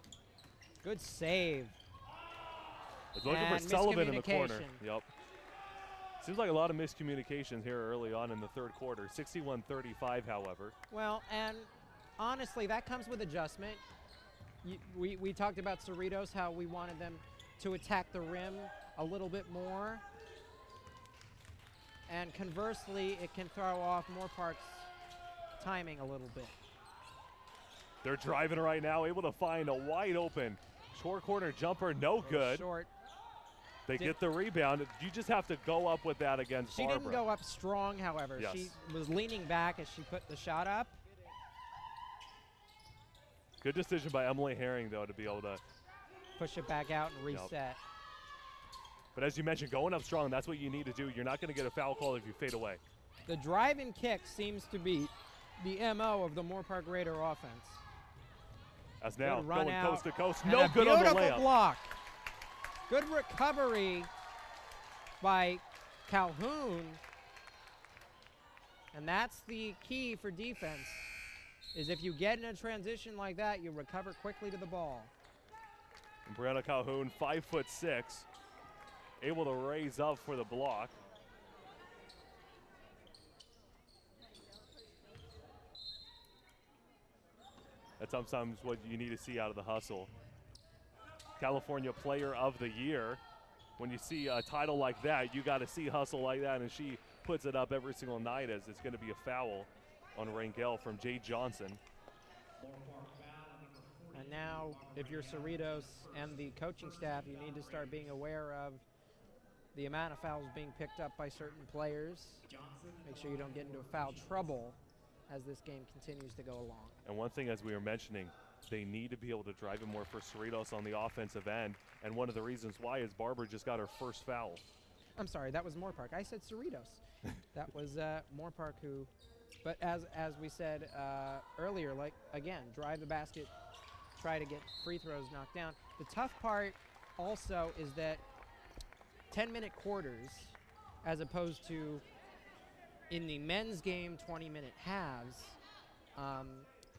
Good save. It's looking for Sullivan in the corner. Yep. Seems like a lot of miscommunication here early on in the third quarter. 61-35, however. Well, and honestly, that comes with adjustment. We talked about Cerritos, how we wanted them to attack the rim a little bit more. And conversely, it can throw off Moorpark's timing a little bit. They're driving right now, able to find a wide open short corner jumper, no good. Short. They get the rebound. You just have to go up with that against Barbara. She didn't go up strong, however. Yes. She was leaning back as she put the shot up. Good decision by Emily Herring, though, to be able to push it back out and reset. Yep. But as you mentioned, going up strong, that's what you need to do. You're not going to get a foul call if you fade away. The drive and kick seems to be the MO of the Moorpark Raider offense. As now, going coast to coast, and no good on the layup. Beautiful block. Good recovery by Calhoun. And that's the key for defense, is if you get in a transition like that, you recover quickly to the ball. And Brianna Calhoun, 5'6", able to raise up for the block. That's sometimes what you need to see out of the hustle. California Player of the Year. When you see a title like that, you got to see hustle like that, and she puts it up every single night as it's going to be a foul on Rangel from Jay Johnson. And now, if you're Cerritos and the coaching staff, you need to start being aware of the amount of fouls being picked up by certain players. Make sure you don't get into foul trouble as this game continues to go along. And one thing, as we were mentioning, they need to be able to drive it more for Cerritos on the offensive end. And one of the reasons why is Barbara just got her first foul. I'm sorry, that was Moorpark. I said Cerritos. That was Moorpark who, but as we said earlier, like, again, drive the basket, try to get free throws knocked down. The tough part also is that 10-minute quarters, as opposed to in the men's game 20-minute halves,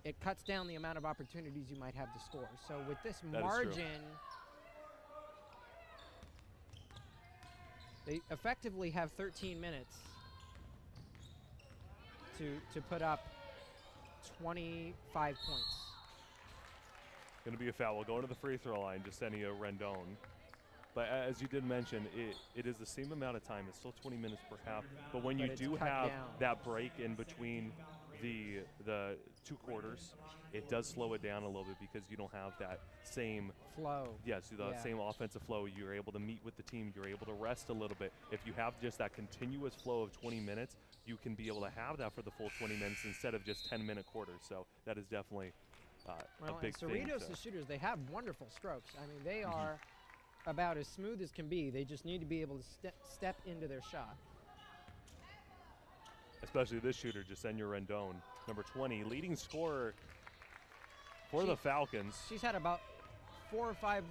it cuts down the amount of opportunities you might have to score. So with this margin, they effectively have 13 minutes to put up 25 points. Going to be a foul. We'll go to the free throw line, Jasenia Rendon. But as you did mention, it is the same amount of time. It's still 20 minutes per half. But when you do have that break in between the two quarters, it does slow it down a little bit because you don't have that same flow. Yes, same offensive flow. You're able to meet with the team. You're able to rest a little bit. If you have just that continuous flow of 20 minutes, you can be able to have that for the full 20 minutes instead of just 10-minute quarters. So that is definitely a big thing. Cerritos, the shooters, they have wonderful strokes. I mean, they are about as smooth as can be. They just need to be able to step into their shot. Especially this shooter, Jasenia Rendon, number 20, leading scorer for the Falcons. She's had about 4 or 5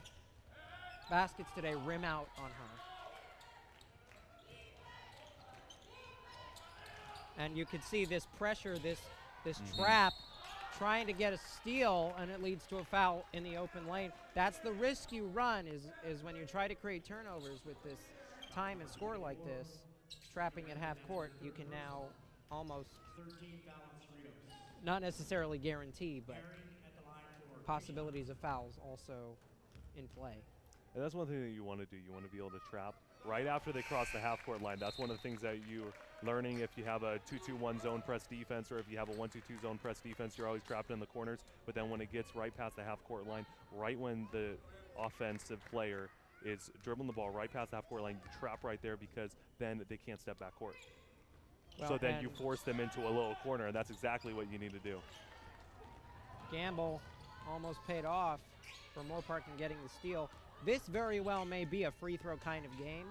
baskets today rim out on her. And you can see this pressure, this trap, trying to get a steal, and it leads to a foul in the open lane. That's the risk you run, is when you try to create turnovers with this time and score like this, trapping at half court, you can now almost, not necessarily guarantee, but possibilities of fouls also in play. And that's one thing that you want to do. You want to be able to trap right after they cross the half-court line. That's one of the things that you're learning if you have a 2-2-1 zone press defense, or if you have a 1-2-2 zone press defense, you're always trapped in the corners. But then when it gets right past the half-court line, right when the offensive player is dribbling the ball right past the half-court line, you trap right there, because then they can't step back court. Well, so then you force them into a little corner, and that's exactly what you need to do. Gamble almost paid off for Moorpark in getting the steal. This very well may be a free throw kind of game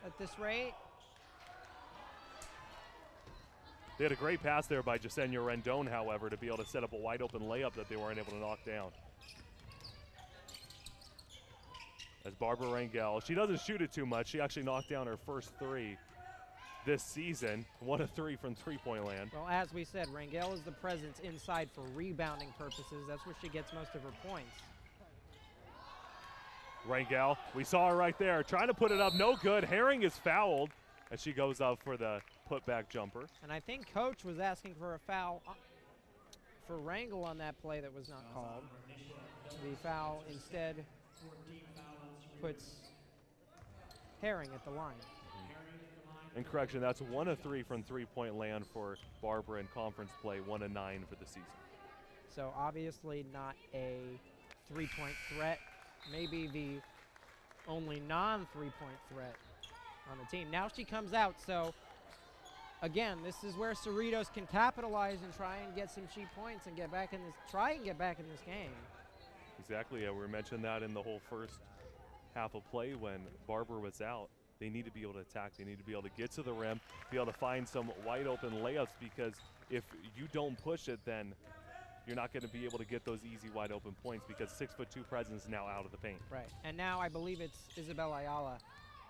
at this rate. They had a great pass there by Jasenia Rendon, however, to be able to set up a wide open layup that they weren't able to knock down. As Barbara Rangel, she doesn't shoot it too much. She actually knocked down her first 3 this season. 1 of 3 from three-point land. Well, as we said, Rangel is the presence inside for rebounding purposes. That's where she gets most of her points. Rangel, we saw her right there, trying to put it up, no good. Herring is fouled as she goes up for the putback jumper. And I think Coach was asking for a foul for Rangel on that play that was not called. The foul instead puts Herring at the line. And correction, that's 1 of 3 from three-point land for Barbara in conference play, 1 of 9 for the season. So obviously not a three-point threat. Maybe the only non-three-point threat on the team. Now she comes out, so again, this is where Cerritos can capitalize and try and get some cheap points and get back in this, game. Exactly, yeah, we mentioned that in the whole first half of play when Barbara was out. They need to be able to attack. They need to be able to get to the rim, be able to find some wide open layups, because if you don't push it, then you're not going to be able to get those easy wide open points, because 6'2" presence now out of the paint. Right, and now I believe it's Isabel Ayala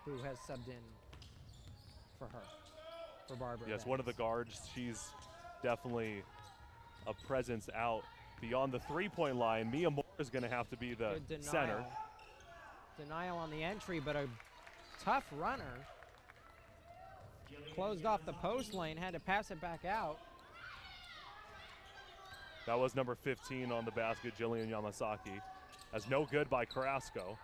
who has subbed in for her, for Barbara. Yes, one of the guards. She's definitely a presence out beyond the three-point line. Mia Moore is going to have to be the center. Denial on the entry, but a tough runner. Closed off the post lane, had to pass it back out. That was number 15 on the basket, Jillian Yamasaki. That's no good by Carrasco.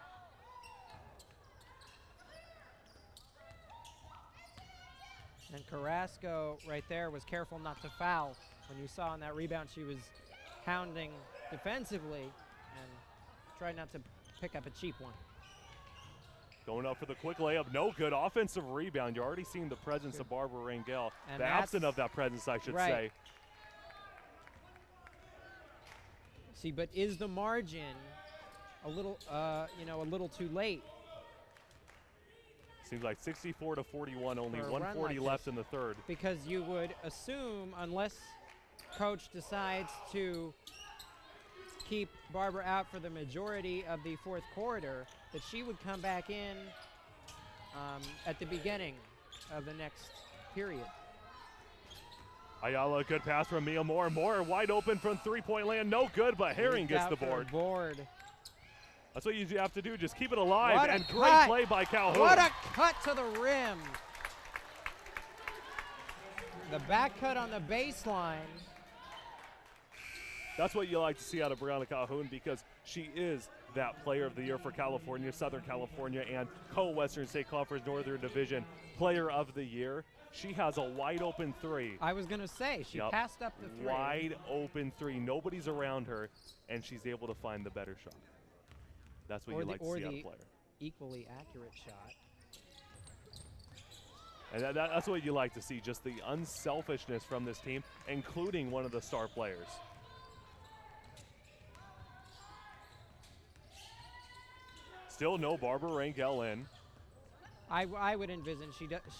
And Carrasco right there was careful not to foul. When you saw on that rebound, she was hounding defensively and tried not to pick up a cheap one. Going up for the quick layup, no good. Offensive rebound. You're already seeing the presence of Barbara Rangel. The absence of that presence, I should say. See, but is the margin a little, a little too late? Seems like 64-41, only 140 like left in the third. Because you would assume, unless Coach decides to keep Barbara out for the majority of the fourth quarter, that she would come back in at the beginning of the next period. Ayala, good pass from Mia Moore. Moore wide open from three-point land, no good, but Herring gets the board. That's what you have to do, just keep it alive, and great play by Calhoun. What a cut to the rim. The back cut on the baseline. That's what you like to see out of Brianna Calhoun, because she is that player of the year for California, Southern California, and co-Western State Conference Northern Division player of the year. She has a wide open three. I was going to say, she passed up the three. Wide open three. Nobody's around her, and she's able to find the better shot. That's what you like to see out of a player. Equally accurate shot. And that's what you like to see, just the unselfishness from this team, including one of the star players. Still no Barbara Rangel in. I would envision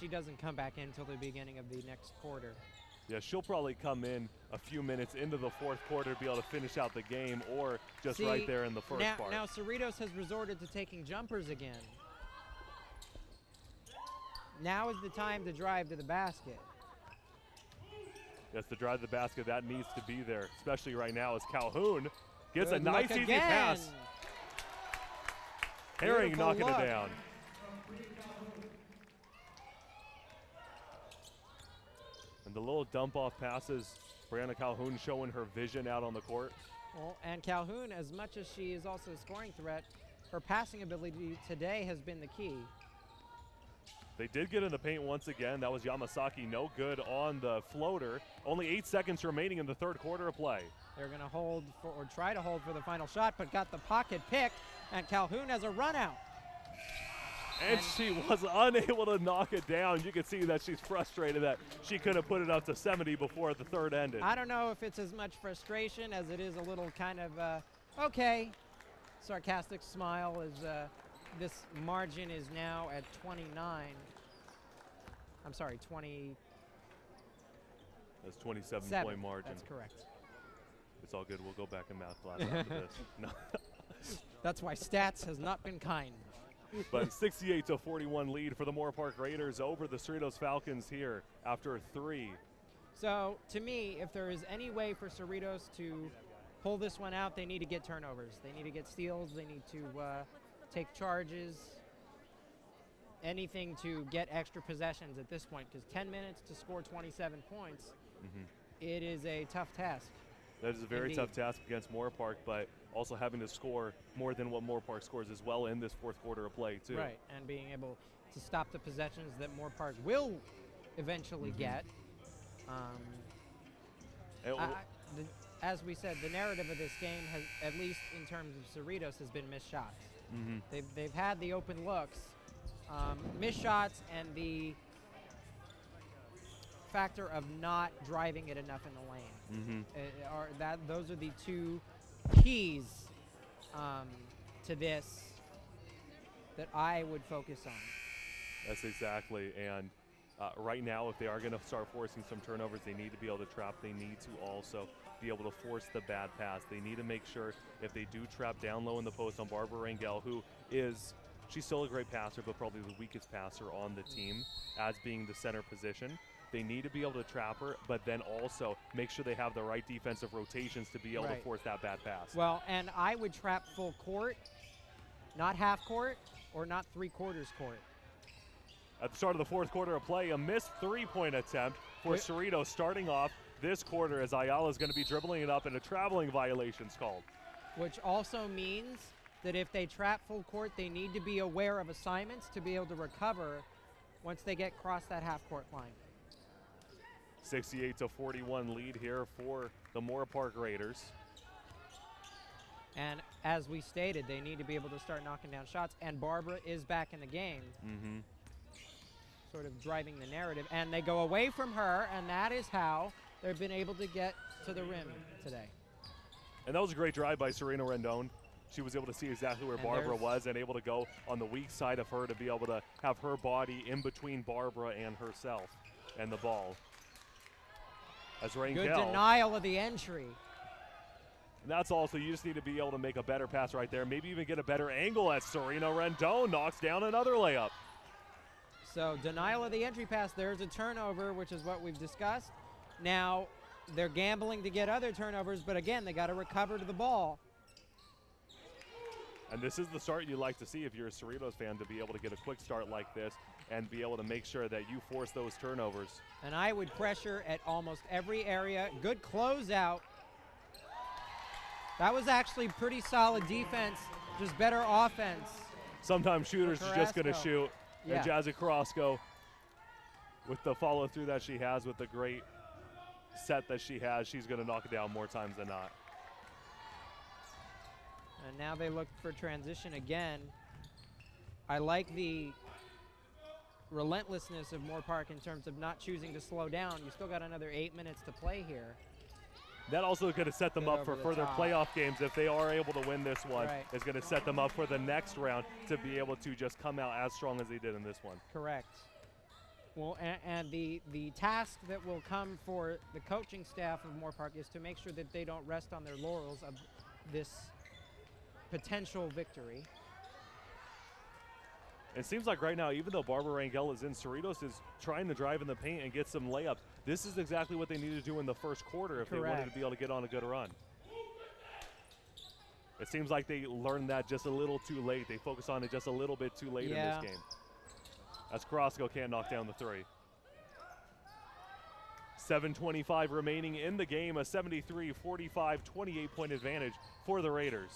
she doesn't come back in until the beginning of the next quarter. Yeah, she'll probably come in a few minutes into the fourth quarter to be able to finish out the game, or just right there in the first part. Now Cerritos has resorted to taking jumpers again. Now is the time to drive to the basket. Yes, to drive the basket, that needs to be there, especially right now as Calhoun gets a nice easy pass. Herring knocking it down. And the little dump-off passes, Brianna Calhoun showing her vision out on the court. Well, and Calhoun, as much as she is also a scoring threat, her passing ability today has been the key. They did get in the paint once again. That was Yamasaki, no good on the floater. Only 8 seconds remaining in the third quarter of play. They're going to hold for, or try to hold for the final shot, but got the pocket pick, and Calhoun has a run out. And she was unable to knock it down. You can see that she's frustrated that she could have put it up to 70 before the third ended. I don't know if it's as much frustration as it is a little kind of, okay, sarcastic smile as this margin is now at 29. I'm sorry, 20. That's 27-point margin. That's correct. It's all good. We'll go back in math class after this. No. That's why stats has not been kind. But 68-41 lead for the Moorpark Raiders over the Cerritos Falcons here after 3. So, to me, if there is any way for Cerritos to pull this one out, they need to get turnovers. They need to get steals. They need to take charges. Anything to get extra possessions at this point, because 10 minutes to score 27 points, it is a tough task. That is a very tough task against Moorpark, but also having to score more than what Moorpark scores as well in this fourth quarter of play, too. Right, and being able to stop the possessions that Moorpark will eventually get. As we said, the narrative of this game has, at least in terms of Cerritos, has been missed shots. They've had the open looks, missed shots, and the factor of not driving it enough in the lane. Those are the two keys to this that I would focus on. That's exactly, and right now, if they are going to start forcing some turnovers, they need to be able to trap. They need to also be able to force the bad pass. They need to make sure if they do trap down low in the post on Barbara Rangel, who is, she's still a great passer, but probably the weakest passer on the team as being the center position. They need to be able to trap her, but then also make sure they have the right defensive rotations to be able to force that bad pass. Well, and I would trap full court, not half court, or not three-quarters court. At the start of the fourth quarter of play, a missed three-point attempt for Cerritos starting off this quarter as Ayala is going to be dribbling it up and a traveling violation's called. Which also means that if they trap full court, they need to be aware of assignments to be able to recover once they get across that half-court line. 68-41 lead here for the Moorpark Raiders. And as we stated, they need to be able to start knocking down shots, and Barbara is back in the game. Sort of driving the narrative, and they go away from her, and that is how they've been able to get to the rim today. And that was a great drive by Serena Rendon. She was able to see exactly where Barbara was and able to go on the weak side of her to be able to have her body in between Barbara and herself and the ball. As Rangel. Good denial of the entry. And that's also, you just need to be able to make a better pass right there, maybe even get a better angle as Serena Rendon knocks down another layup. So denial of the entry pass, there's a turnover, which is what we've discussed. Now they're gambling to get other turnovers, but again, they got to recover to the ball. And this is the start you like to see if you're a Cerritos fan, to be able to get a quick start like this and be able to make sure that you force those turnovers. And I would pressure at almost every area. Good closeout. That was actually pretty solid defense, just better offense. Sometimes shooters are just going to shoot. Yeah. And Jazzy Carrasco, with the follow-through that she has, with the great set that she has, she's going to knock it down more times than not. And now they look for transition again. I like the relentlessness of Moorpark in terms of not choosing to slow down. You still got another 8 minutes to play here. That also going to set them up for further playoff games if they are able to win this one. Right. It's going to set them up for the next round to be able to just come out as strong as they did in this one. Correct. Well, and the task that will come for the coaching staff of Moorpark is to make sure that they don't rest on their laurels of this potential victory. It seems like right now, even though Barbara Rangel is in, Cerritos is trying to drive in the paint and get some layups. This is exactly what they need to do in the first quarter if they wanted to be able to get on a good run. It seems like they learned that just a little too late. They focus on it just a little bit too late in this game. As Carrasco can't knock down the three. 7:25 remaining in the game, a 73-45, 28-point advantage for the Raiders.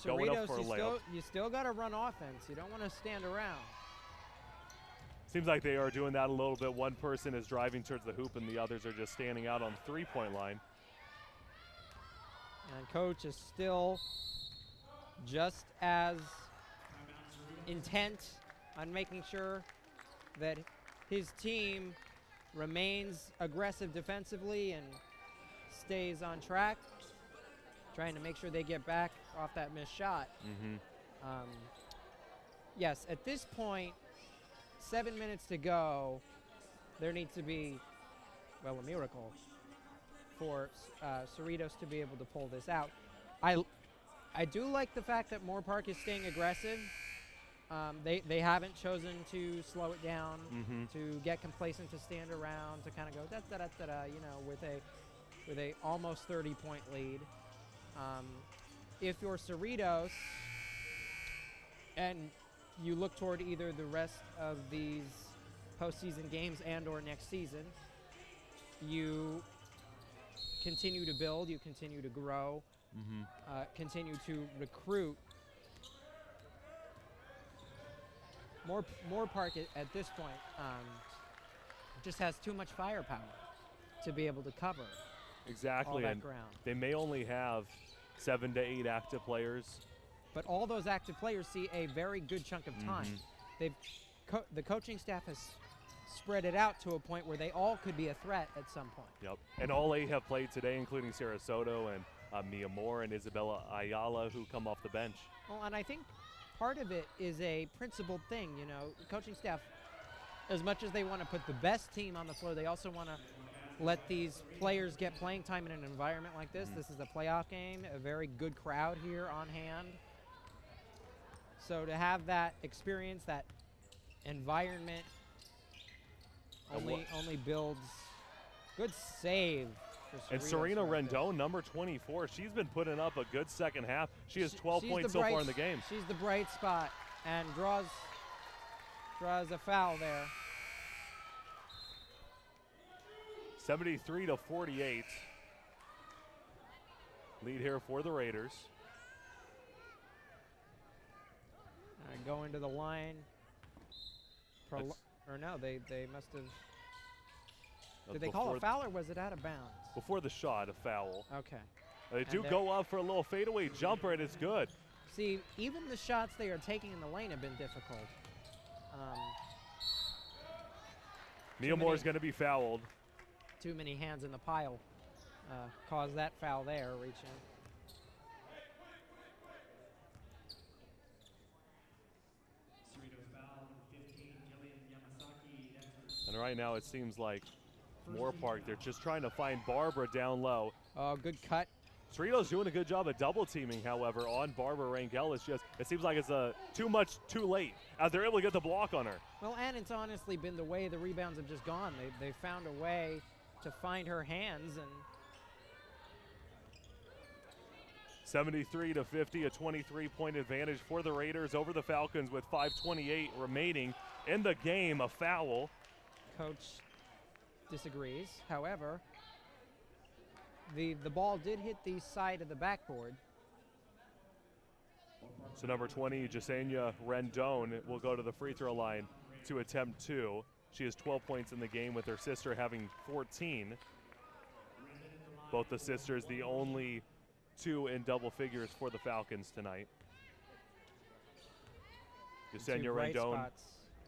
now, going up for a layup. You still got to run offense. You don't want to stand around. Seems like they are doing that a little bit. One person is driving towards the hoop, and the others are just standing out on the three-point line. And coach is still just as intent on making sure that his team remains aggressive defensively and stays on track, trying to make sure they get back off that missed shot. Yes, at this point, 7 minutes to go, there needs to be, well, a miracle for Cerritos to be able to pull this out. I do like the fact that Moorpark is staying aggressive. They haven't chosen to slow it down, to get complacent, to stand around, to kind of go da-da-da-da-da, you know, with a almost 30-point lead. If you're Cerritos and you look toward either the rest of these postseason games and or next season, you continue to build, you continue to grow, continue to recruit. Moorpark at this point just has too much firepower to be able to cover exactly all that and ground. They may only have 7 to 8 active players, but all those active players see a very good chunk of time. The coaching staff has spread it out to a point where they all could be a threat at some point. Yep, and all 8 have played today, including Sarah Soto and Mia Moore and Isabella Ayala, who come off the bench. Well, and I think part of it is a principled thing. You know, the coaching staff, as much as they want to put the best team on the floor, they also want to let these players get playing time in an environment like this. This is a playoff game, a very good crowd here on hand. So to have that experience, that environment, only builds. Good save for And Cerritos Serena right there. Rendon, number 24, she's been putting up a good second half. She has 12 points so far in the game. She's the bright spot and draws a foul there. 73 to 48. Lead here for the Raiders. Going to the line. Or no, they must have. Did they call a foul or was it out of bounds? Before the shot, a foul. Okay. They do go up for a little fadeaway jumper, and it's good. See, even the shots they are taking in the lane have been difficult. Mia Moore's going to be fouled. Too many hands in the pile caused that foul there, reaching. And right now it seems like Moorpark, they're just trying to find Barbara down low. Oh, good cut. Cerritos doing a good job of double teaming, however, on Barbara Rangel. It's just, it seems like it's too much too late as they're able to get the block on her. Well, and it's honestly been the way the rebounds have just gone. They found a way to find her hands, and 73 to 50, a 23-point advantage for the Raiders over the Falcons with 5:28 remaining in the game. A foul. Coach disagrees. However, the ball did hit the side of the backboard. So number 20, Jasenia Rendon, will go to the free throw line to attempt 2. She has 12 points in the game, with her sister having 14. Both the sisters the only 2 in double figures for the Falcons tonight. Jasenia Rendon.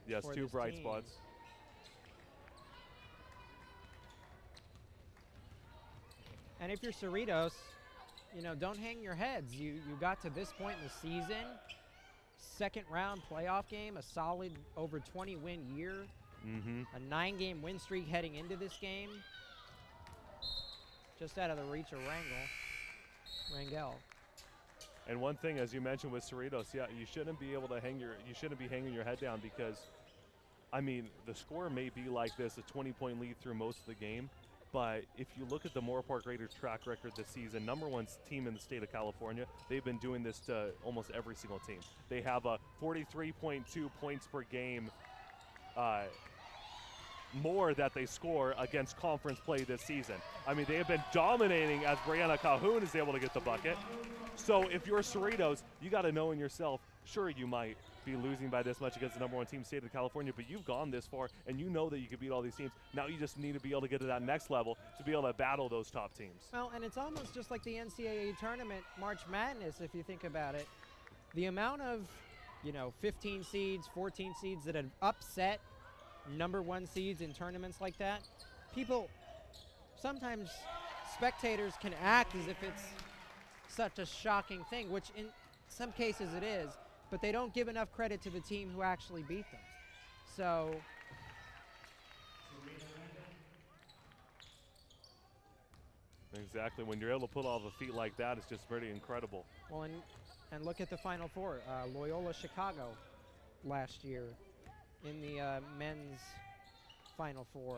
Yes, 2 bright spots. And if you're Cerritos, you know, don't hang your heads. You got to this point in the season, second round playoff game, a solid over 20 win year, a 9-game win streak heading into this game. Just out of the reach of Rangel. And one thing, as you mentioned with Cerritos, yeah, you shouldn't be able to you shouldn't be hanging your head down, because, I mean, the score may be like this, a 20-point lead through most of the game. But if you look at the Moorpark Raiders' track record this season, #1 team in the state of California, they've been doing this to almost every single team. They have a 43.2 points per game more that they score against conference play this season. I mean, they have been dominating as Brianna Calhoun is able to get the bucket. So if you're Cerritos, you got to know in yourself, sure, you might be losing by this much against the #1 team, state of California, but you've gone this far, and you know that you can beat all these teams. Now you just need to be able to get to that next level to be able to battle those top teams. Well, and it's almost just like the NCAA tournament, March Madness, if you think about it. The amount of, 15 seeds, 14 seeds that have upset #1 seeds in tournaments like that, sometimes spectators can act as if it's such a shocking thing, which in some cases it is, but they don't give enough credit to the team who actually beat them. So exactly, when you're able to put all the feet like that, it's just pretty incredible. well, and look at the Final Four. Loyola Chicago last year in the men's Final Four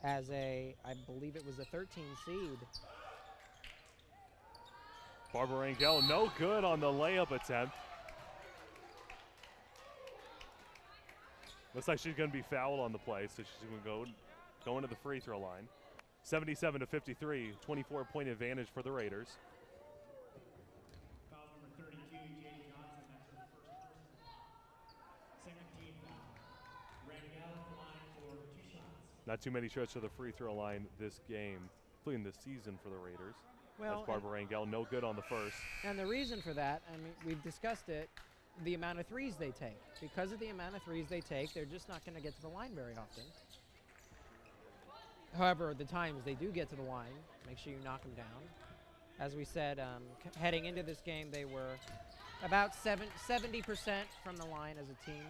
as I believe it was a 13 seed. Barbara Rangel, no good on the layup attempt. Looks like she's going to be fouled on the play, so she's going to go into the free throw line. 77-53, 24-point advantage for the Raiders. Foul number 32, J.D. Johnson, that's her first personal. Second team foul. Rangel at the line for 2 shots. Not too many shots to the free throw line this game, including this season for the Raiders. Well, that's Barbara Rangel, no good on the first. And the reason for that, we've discussed it, the amount of threes they take. Because of the amount of threes they take, they're just not going to get to the line very often. However, the times they do get to the line, make sure you knock them down. As we said, heading into this game, they were about 70% from the line as a team.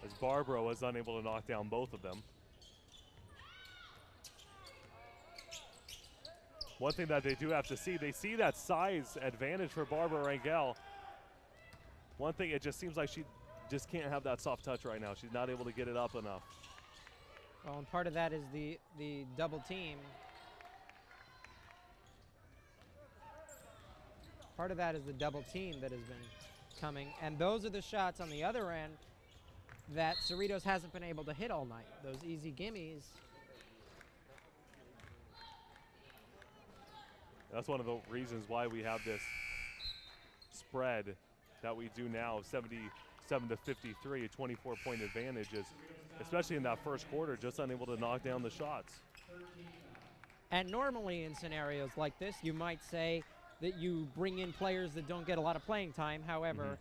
As Barbara was unable to knock down both of them. One thing that they do have to see, they see that size advantage for Barbara Rangel. One thing, it just seems like she just can't have that soft touch right now. She's not able to get it up enough. Well, and part of that is the double team. Part of that is the double team that has been coming. And those are the shots on the other end that Cerritos hasn't been able to hit all night. Those easy gimmies. That's one of the reasons why we have this spread that we do now, 77-53, a 24-point advantage, is especially in that first quarter, just unable to knock down the shots. And normally in scenarios like this, you might say that you bring in players that don't get a lot of playing time. However,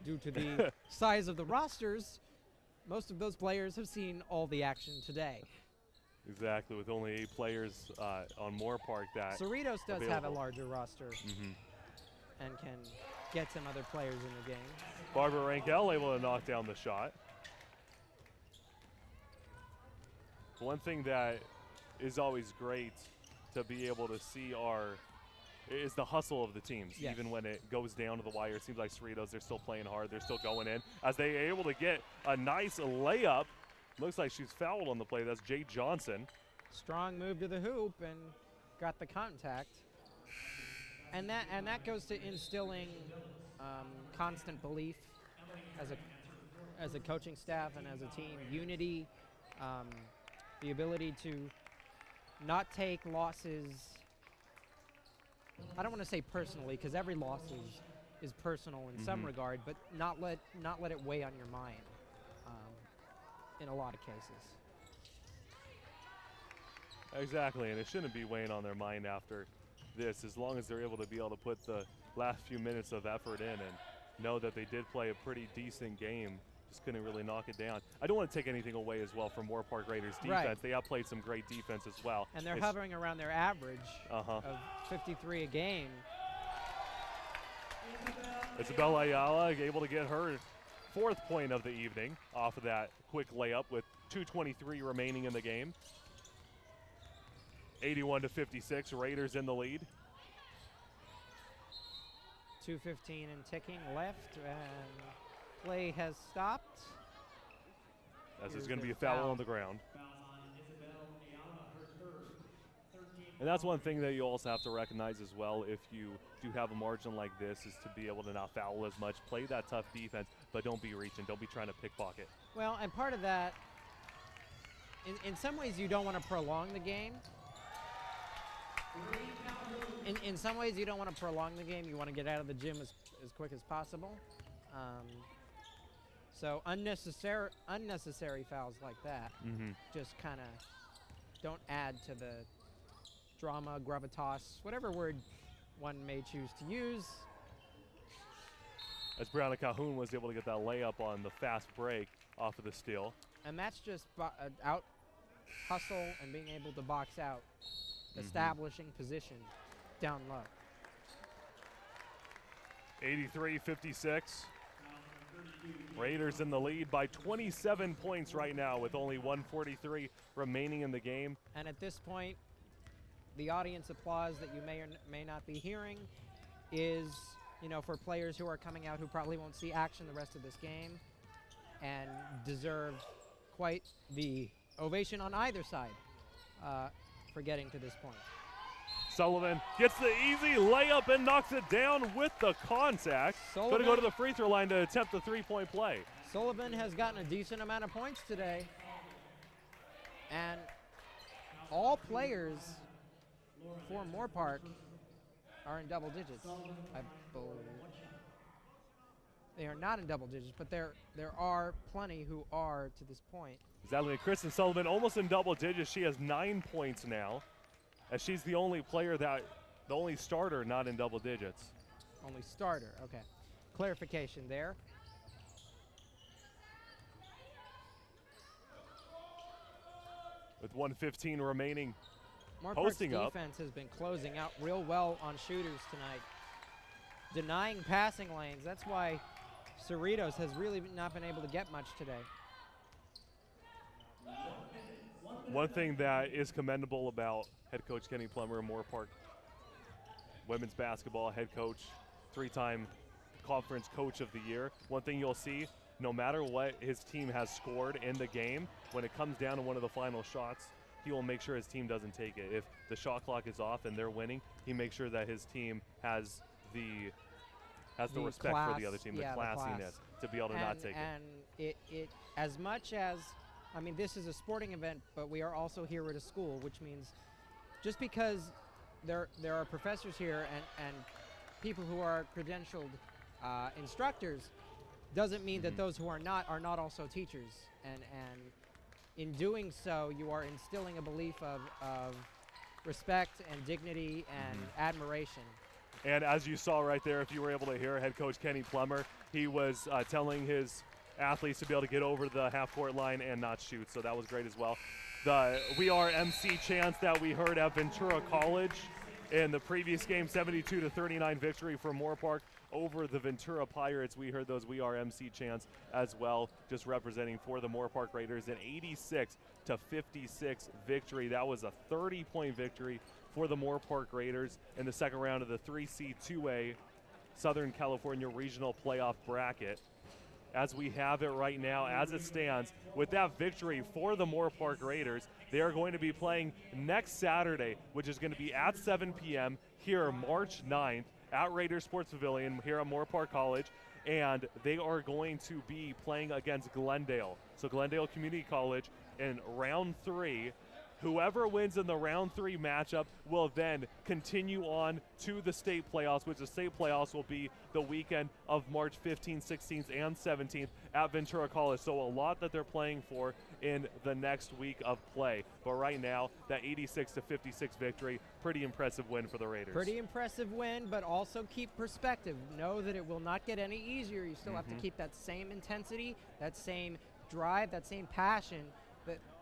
due to the size of the rosters, most of those players have seen all the action today. Exactly, with only 8 players on Moorpark that Cerritos does available. have a larger roster and can get some other players in the game. Barbara Rangel able to knock down the shot. One thing that is always great to be able to see is the hustle of the teams. Yes. Even when it goes down to the wire, it seems like Cerritos, they're still playing hard. They're still going in. As they are able to get a nice layup. Looks like she's fouled on the play. That's Jade Johnson. Strong move to the hoop and got the contact. And that goes to instilling constant belief as a coaching staff and as a team. Unity, the ability to not take losses. I don't want to say personally, because every loss is personal in some regard, but not let it weigh on your mind. In a lot of cases. Exactly, and it shouldn't be weighing on their mind after this, as long as they're able to put the last few minutes of effort in and know that they did play a pretty decent game, just couldn't really knock it down. I don't want to take anything away as well from Moorpark Raiders defense. Right. They have played some great defense as well. And they're hovering around their average of 53 a game. Isabel Ayala able to get her 4th point of the evening off of that quick layup with 2:23 remaining in the game. 81-56, Raiders in the lead. 2:15 and ticking left, and play has stopped. As there's going to be a foul on the ground. Foul on Isabel Ayala, her third. 13. And that's one thing that you also have to recognize as well if you do have a margin like this, is to be able to not foul as much, play that tough defense, but don't be reaching, don't be trying to pickpocket. Well, and part of that, in some ways you don't want to prolong the game, In some ways, you don't want to prolong the game. You want to get out of the gym as quick as possible. So unnecessary fouls like that just kind of don't add to the drama, gravitas, whatever word one may choose to use. As Brianna Calhoun was able to get that layup on the fast break off of the steal. And that's just out hustle and being able to box out, establishing position down low. 83-56. Raiders in the lead by 27 points right now with only 1:43 remaining in the game. And at this point, the audience applause that you may or may not be hearing is, you know, for players who are coming out who probably won't see action the rest of this game and deserve quite the ovation on either side for getting to this point. Sullivan gets the easy layup and knocks it down with the contact. Going to go to the free throw line to attempt the three-point play. Sullivan has gotten a decent amount of points today. And all players for Moorpark are in double digits, I believe. They are not in double digits, but there are plenty who are to this point. Exactly. Kristen Sullivan almost in double digits. She has 9 points now, as she's the only player the only starter not in double digits. Only starter, okay. Clarification there. With 1:15 remaining, Moorpark's posting up. defense has been closing out real well on shooters tonight. Denying passing lanes. That's why Cerritos has really not been able to get much today. One thing that is commendable about head coach Kenny Plummer, Moorpark women's basketball head coach, 3-time conference coach of the year, one thing you'll see, no matter what his team has scored in the game, when it comes down to one of the final shots, he will make sure his team doesn't take it. If the shot clock is off and they're winning, he makes sure that his team has the respect class, for the other team, yeah, the classiness to be able to not take it. And it as much as, I mean, this is a sporting event, but we are also here at a school, which means just because there are professors here and people who are credentialed instructors doesn't mean that those who are not also teachers. And in doing so, you are instilling a belief of respect and dignity and admiration. And as you saw right there, if you were able to hear head coach Kenny Plummer, he was telling his athletes to be able to get over the half-court line and not shoot, so that was great as well. The We Are MC chants that we heard at Ventura College in the previous game, 72-39 victory for Moorpark over the Ventura Pirates. We heard those We Are MC chants as well, just representing for the Moorpark Raiders, an 86-56 victory. That was a 30-point victory for the Moorpark Raiders in the second round of the 3C 2A Southern California Regional Playoff Bracket. As we have it right now, as it stands, with that victory for the Moorpark Raiders, they are going to be playing next Saturday, which is going to be at 7 p.m. here March 9th at Raiders Sports Pavilion here at Moorpark College, and they are going to be playing against Glendale. So Glendale Community College in round 3. Whoever wins in the round 3 matchup will then continue on to the state playoffs, which the state playoffs will be the weekend of March 15th, 16th, and 17th at Ventura College. So a lot that they're playing for in the next week of play. But right now, that 86-56 victory, pretty impressive win for the Raiders. Pretty impressive win, but also keep perspective. Know that it will not get any easier. You still have to keep that same intensity, that same drive, that same passion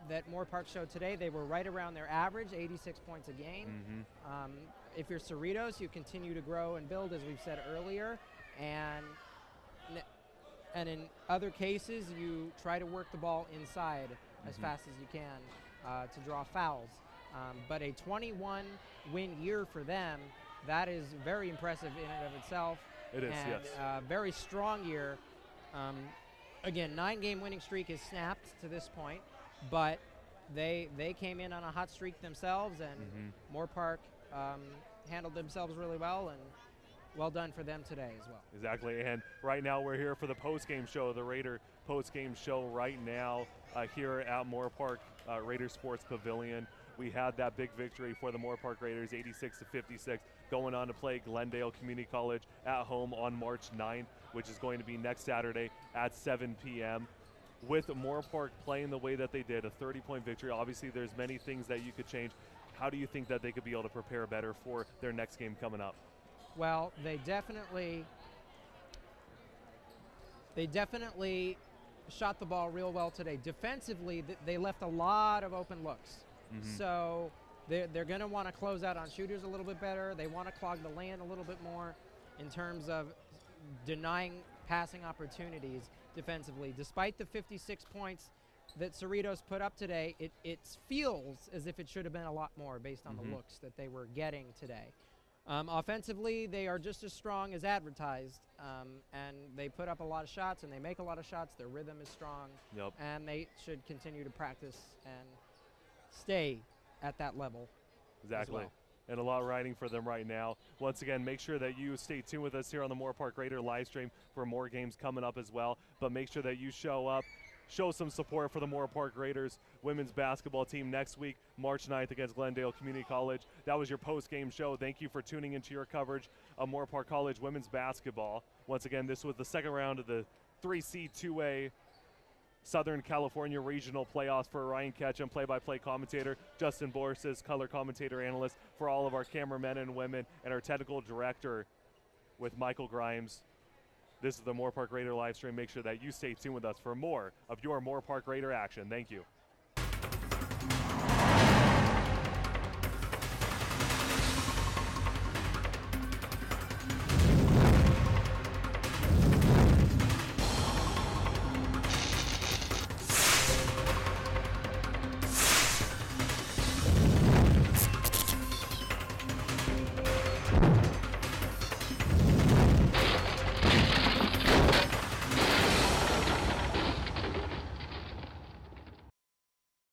that Moorpark showed today. They were right around their average, 86 points a game. If you're Cerritos, you continue to grow and build, as we've said earlier, and in other cases, you try to work the ball inside as fast as you can to draw fouls. But a 21-win year for them, that is very impressive in and of itself. It is, and, yes. Very strong year. Again, 9-game winning streak is snapped to this point, but they came in on a hot streak themselves, and Moorpark handled themselves really well, and well done for them today as well. Exactly, and right now we're here for the post-game show, the Raider post-game show right now here at Moorpark Raider Sports Pavilion. we had that big victory for the Moorpark Raiders, 86-56, going on to play Glendale Community College at home on March 9th, which is going to be next Saturday at 7 p.m. With Moorpark playing the way that they did, a 30-point victory, obviously there's many things that you could change. How do you think that they could be able to prepare better for their next game coming up? Well, they definitely shot the ball real well today. Defensively, they left a lot of open looks. So they're going to want to close out on shooters a little bit better. They want to clog the lane a little bit more in terms of denying passing opportunities defensively. Despite the 56 points that Cerritos put up today, it feels as if it should have been a lot more based on the looks that they were getting today. Offensively, they are just as strong as advertised, and they put up a lot of shots, and they make a lot of shots. Their rhythm is strong, and they should continue to practice and stay at that level. Exactly. As well. And a lot riding for them right now. Once again, make sure that you stay tuned with us here on the Moorpark Raider live stream for more games coming up as well. But make sure that you show up, show some support for the Moorpark Raiders women's basketball team next week, March 9th against Glendale Community College. That was your post-game show. Thank you for tuning into your coverage of Moorpark College women's basketball. Once again, this was the second round of the 3C 2A Southern California Regional Playoffs. For Ryan Ketchum, play-by-play commentator, Justin Borses, color commentator analyst, for all of our cameramen and women, and our technical director with Michael Grimes. This is the Moorpark Raider live stream. Make sure that you stay tuned with us for more of your Moorpark Raider action. Thank you.